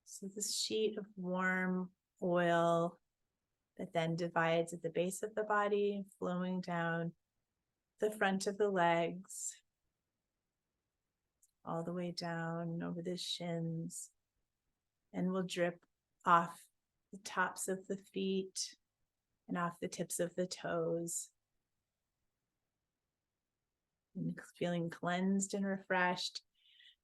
So this sheet of warm oil that then divides at the base of the body, flowing down the front of the legs, all the way down over the shins, and will drip off the tops of the feet and off the tips of the toes. And feeling cleansed and refreshed.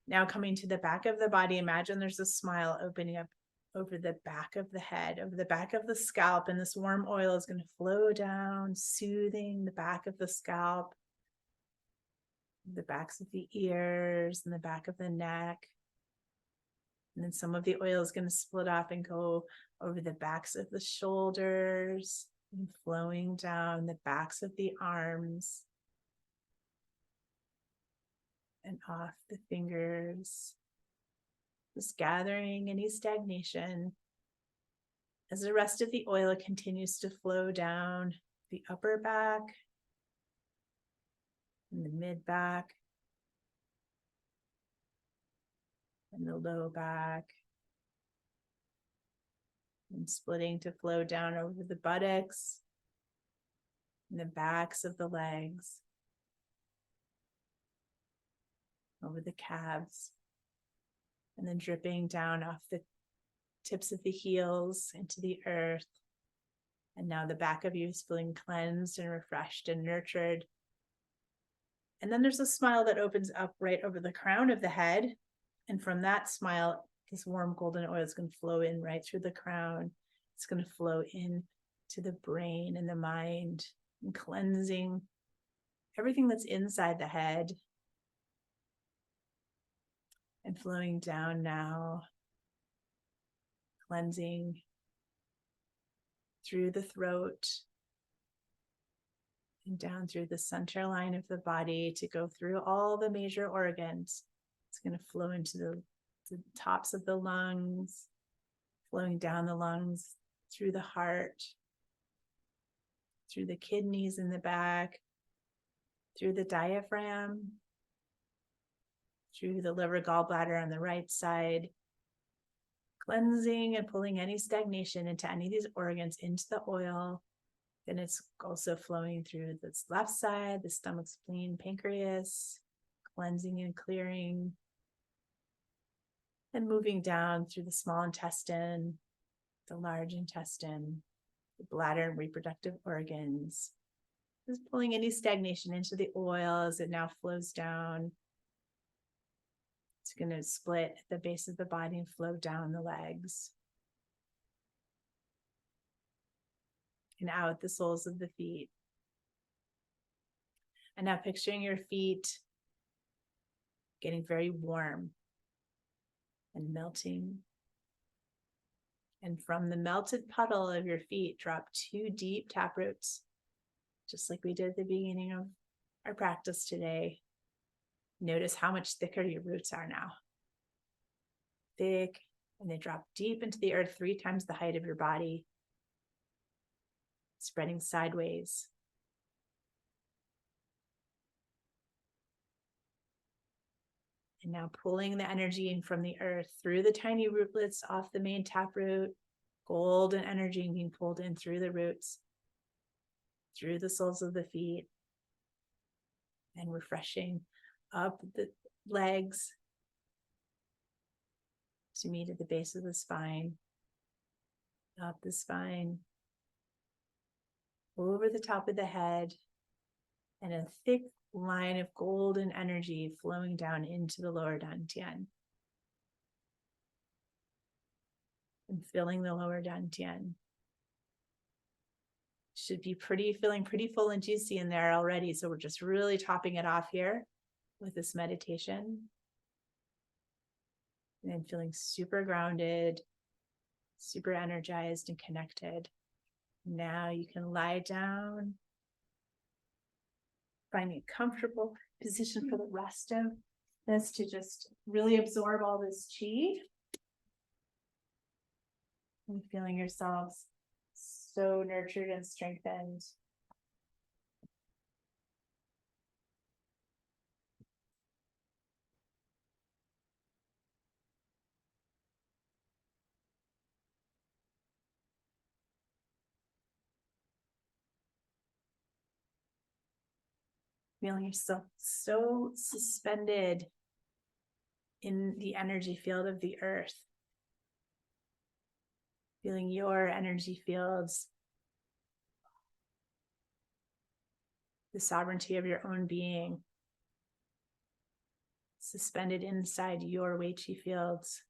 Now coming to the back of the body, imagine there's a smile opening up over the back of the head, over the back of the scalp. And this warm oil is going to flow down, soothing the back of the scalp, the backs of the ears, and the back of the neck. And then some of the oil is going to split off and go over the backs of the shoulders and flowing down the backs of the arms and off the fingers, just gathering any stagnation as the rest of the oil continues to flow down the upper back and the mid back and the low back, and splitting to flow down over the buttocks and the backs of the legs, over the calves, and then dripping down off the tips of the heels into the earth. And now the back of you is feeling cleansed and refreshed and nurtured. And then there's a smile that opens up right over the crown of the head. And from that smile, this warm golden oil is going to flow in right through the crown. It's going to flow in to the brain and the mind, and cleansing everything that's inside the head, and flowing down now, cleansing through the throat and down through the center line of the body to go through all the major organs. It's going to flow into the tops of the lungs, flowing down the lungs, through the heart, through the kidneys in the back, through the diaphragm, through the liver, gallbladder on the right side, cleansing and pulling any stagnation into any of these organs into the oil. Then it's also flowing through this left side, the stomach, spleen, pancreas, cleansing and clearing, and moving down through the small intestine, the large intestine, the bladder and reproductive organs. Just pulling any stagnation into the oil as it now flows down. It's going to split at the base of the body and flow down the legs and out the soles of the feet. And now picturing your feet getting very warm and melting. And from the melted puddle of your feet, drop 2 deep tap roots, just like we did at the beginning of our practice today. Notice how much thicker your roots are now. Thick, and they drop deep into the earth 3 times the height of your body, spreading sideways. And now pulling the energy in from the earth through the tiny rootlets off the main taproot, golden energy being pulled in through the roots, through the soles of the feet, and refreshing up the legs to meet at the base of the spine, up the spine, over the top of the head, and a thick line of golden energy flowing down into the lower dantian and filling the lower dantian. Should be feeling pretty full and juicy in there already. So we're just really topping it off here with this meditation. And feeling super grounded, super energized and connected. Now you can lie down, finding a comfortable position for the rest of this to just really absorb all this chi. And feeling yourselves so nurtured and strengthened. Feeling yourself so suspended in the energy field of the earth. Feeling your energy fields, the sovereignty of your own being, suspended inside your Wei Qi fields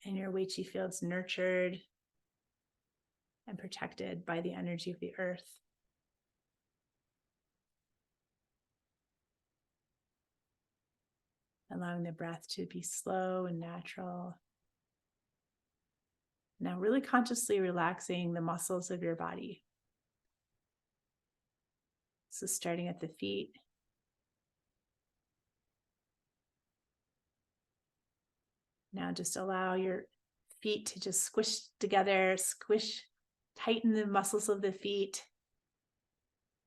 And your Wei Qi field's nurtured and protected by the energy of the earth. Allowing the breath to be slow and natural. Now really consciously relaxing the muscles of your body. So starting at the feet. Now just allow your feet to just squish together, tighten the muscles of the feet,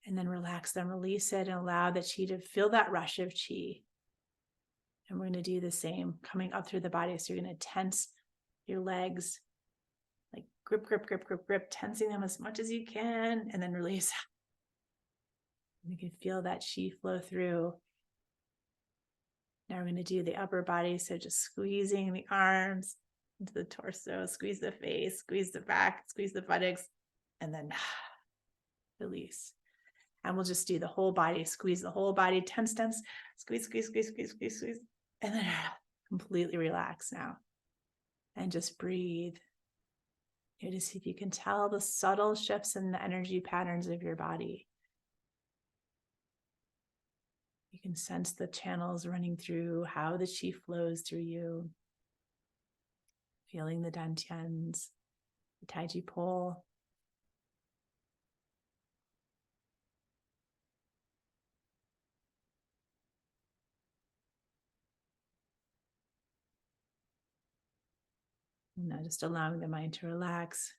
and then relax them, release it, and allow the chi to feel that rush of chi. And we're going to do the same coming up through the body. So you're going to tense your legs, like grip, grip, grip, grip, grip, tensing them as much as you can, and then release. You can feel that chi flow through. Now we're going to do the upper body. So just squeezing the arms into the torso, squeeze the face, squeeze the back, squeeze the buttocks, and then release. And we'll just do the whole body, squeeze the whole body, tense, tense, squeeze, squeeze, squeeze, squeeze, squeeze, squeeze, and then completely relax now. And just breathe. Notice if you can tell the subtle shifts in the energy patterns of your body. You can sense the channels running through, how the chi flows through you. Feeling the dantians, the taiji pole. And now just allowing the mind to relax.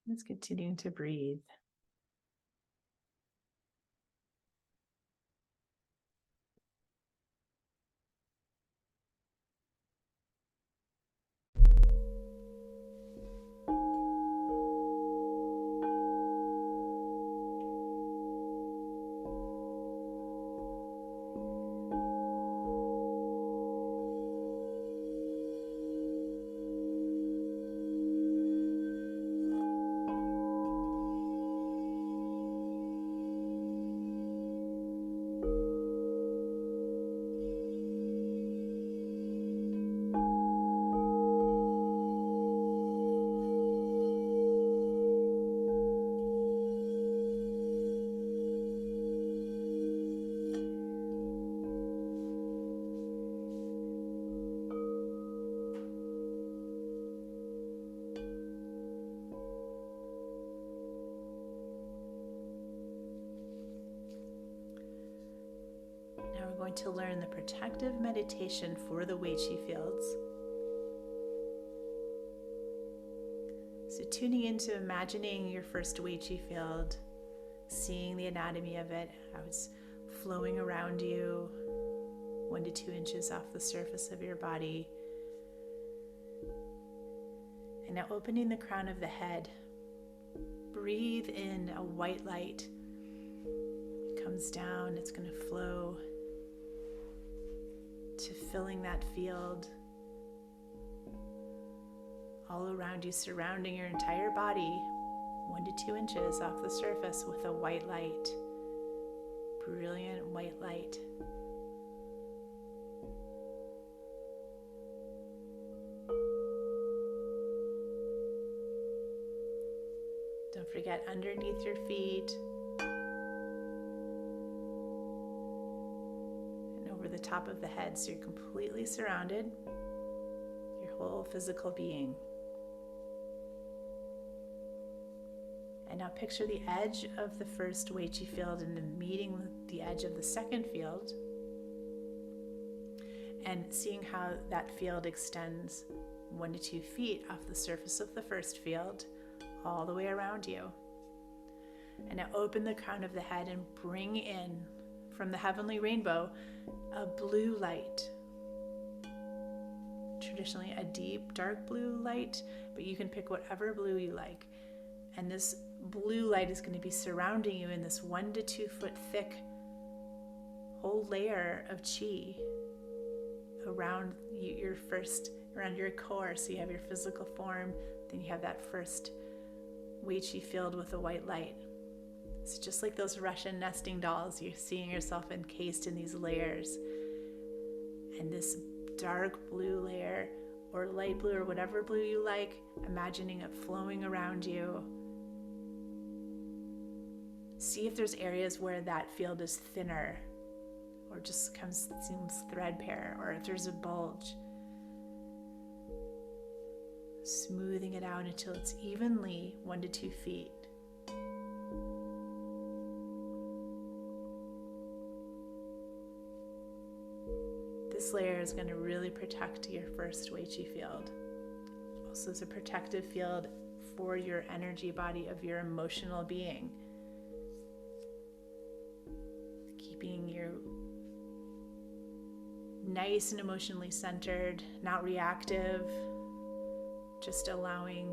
Just continuing to breathe. Now we're going to learn the protective meditation for the Wei Qi fields. So tuning into imagining your first Wei Qi field, seeing the anatomy of it, how it's flowing around you, 1 to 2 inches off the surface of your body. And now opening the crown of the head. Breathe in a white light. It comes down, it's going to flow to filling that field all around you, surrounding your entire body, 1 to 2 inches off the surface with a white light. Brilliant white light. Don't forget underneath your feet and over the top of the head, so you're completely surrounded, your whole physical being. And now picture the edge of the first Wei Qi field and then meeting the edge of the second field and seeing how that field extends 1 to 2 feet off the surface of the first field all the way around you. And now open the crown of the head and bring in from the heavenly rainbow a blue light. Traditionally a deep dark blue light, but you can pick whatever blue you like. And this blue light is going to be surrounding you in this 1 to 2 foot thick whole layer of chi around around your core. So you have your physical form, then you have that first Wei Qi field with a white light. It's just like those Russian nesting dolls. You're seeing yourself encased in these layers. And this dark blue layer, or light blue, or whatever blue you like, imagining it flowing around you. See if there's areas where that field is thinner, or just seems threadbare, or if there's a bulge. Smoothing it out until it's evenly 1 to 2 feet. This layer is going to really protect your first Wei Qi field. Also, it's a protective field for your energy body of your emotional being. Keeping you nice and emotionally centered, not reactive, just allowing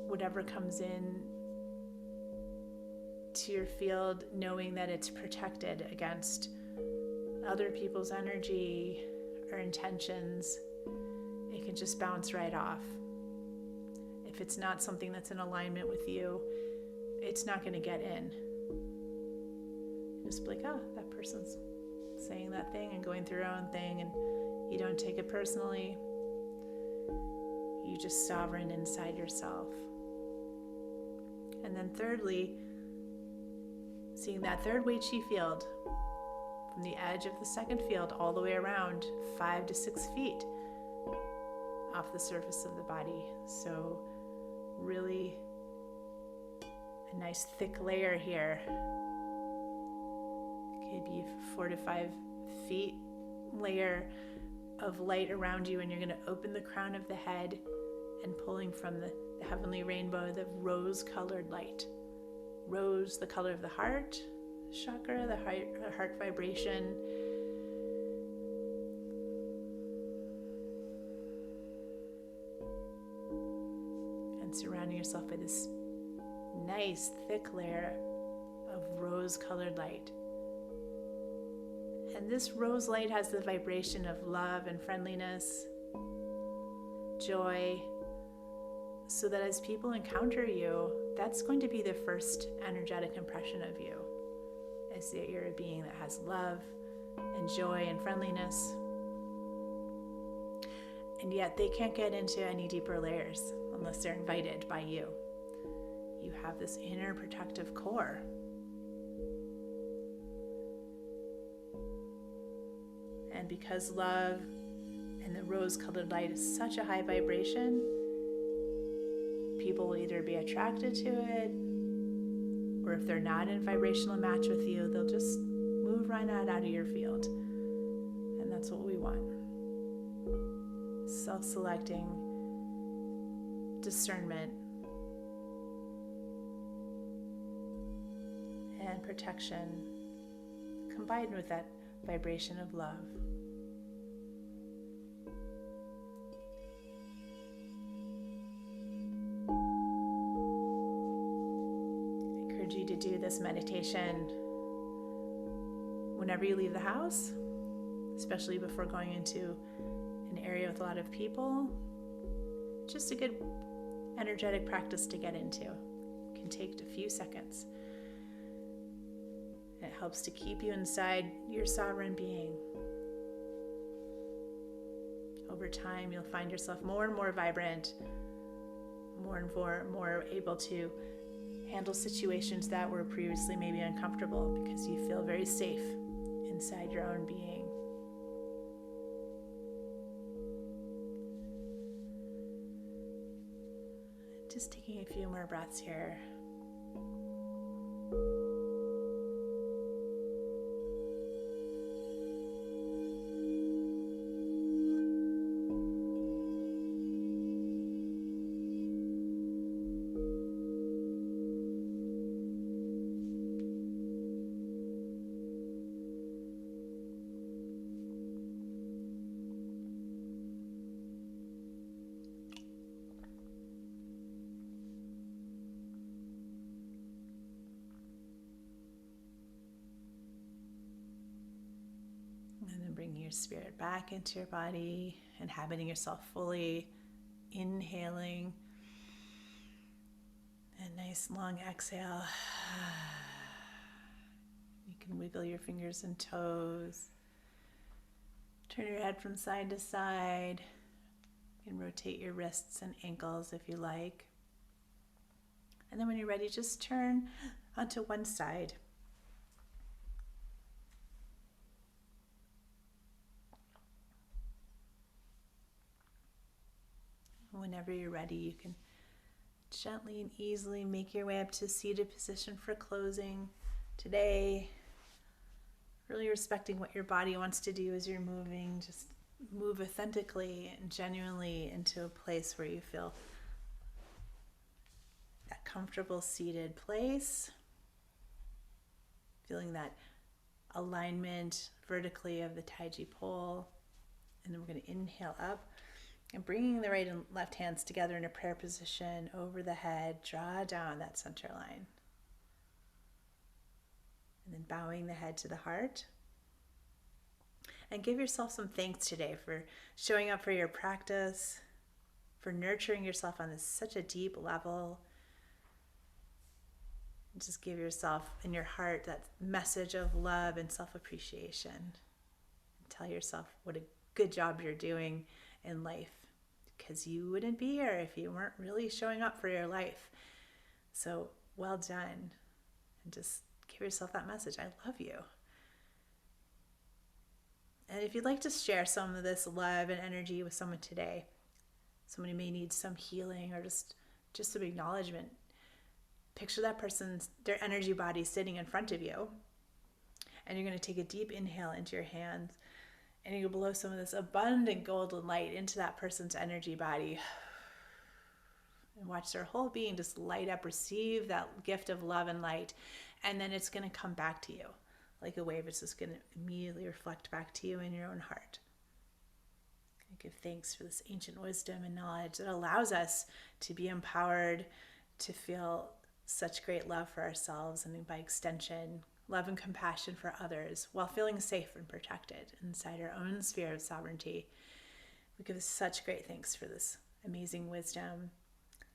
whatever comes in to your field, knowing that it's protected against other people's energy or intentions. It can just bounce right off. If it's not something that's in alignment with you, it's not going to get in. Just be like, oh, that person's saying that thing and going through their own thing, and you don't take it personally. You just sovereign inside yourself. And then thirdly, seeing that third Wei Qi field from the edge of the second field all the way around 5 to 6 feet off the surface of the body. So really a nice thick layer here. It could be 4 to 5 feet layer of light around you, and you're going to open the crown of the head and pulling from the heavenly rainbow, the rose-colored light. Rose, the color of the heart chakra, the heart vibration. And surrounding yourself by this nice thick layer of rose-colored light. And this rose light has the vibration of love and friendliness, joy, so that as people encounter you, that's going to be the first energetic impression of you, as that you're a being that has love and joy and friendliness. And yet they can't get into any deeper layers unless they're invited by you. You have this inner protective core. And because love and the rose-colored light is such a high vibration, people will either be attracted to it, or if they're not in vibrational match with you, they'll just move right out of your field. And that's what we want. Self-selecting discernment and protection combined with that vibration of love. You to do this meditation whenever you leave the house, especially before going into an area with a lot of people. Just a good energetic practice to get into. It can take a few seconds. It helps to keep you inside your sovereign being. Over time, you'll find yourself more and more vibrant, more and more able to handle situations that were previously maybe uncomfortable, because you feel very safe inside your own being. Just taking a few more breaths here. And then bringing your spirit back into your body, inhabiting yourself fully, inhaling Nice long exhale. You can wiggle your fingers and toes. Turn your head from side to side. You can rotate your wrists and ankles if you like. And then when you're ready, just turn onto one side. Whenever you're ready, you can gently and easily make your way up to seated position for closing. Today, really respecting what your body wants to do as you're moving. Just move authentically and genuinely into a place where you feel that comfortable seated place. Feeling that alignment vertically of the Taiji pole. And then we're going to inhale up and bringing the right and left hands together in a prayer position over the head. Draw down that center line. And then bowing the head to the heart. And give yourself some thanks today for showing up for your practice, for nurturing yourself on such a deep level. And just give yourself in your heart that message of love and self-appreciation. And tell yourself what a good job you're doing in life, because you wouldn't be here if you weren't really showing up for your life. So well done. And just give yourself that message. I love you. And if you'd like to share some of this love and energy with someone today, someone who may need some healing or just some acknowledgement, picture that person's, their energy body sitting in front of you. And you're going to take a deep inhale into your hands, and you're going to blow some of this abundant golden light into that person's energy body. And watch their whole being just light up, receive that gift of love and light. And then it's going to come back to you. Like a wave, it's just going to immediately reflect back to you in your own heart. I give thanks for this ancient wisdom and knowledge that allows us to be empowered, to feel such great love for ourselves, and by extension, love and compassion for others, while feeling safe and protected inside our own sphere of sovereignty. We give such great thanks for this amazing wisdom,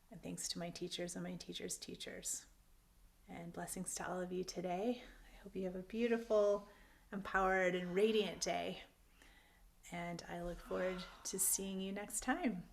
and thanks to my teachers and my teachers' teachers. And blessings to all of you today. I hope you have a beautiful, empowered, and radiant day. And I look forward to seeing you next time.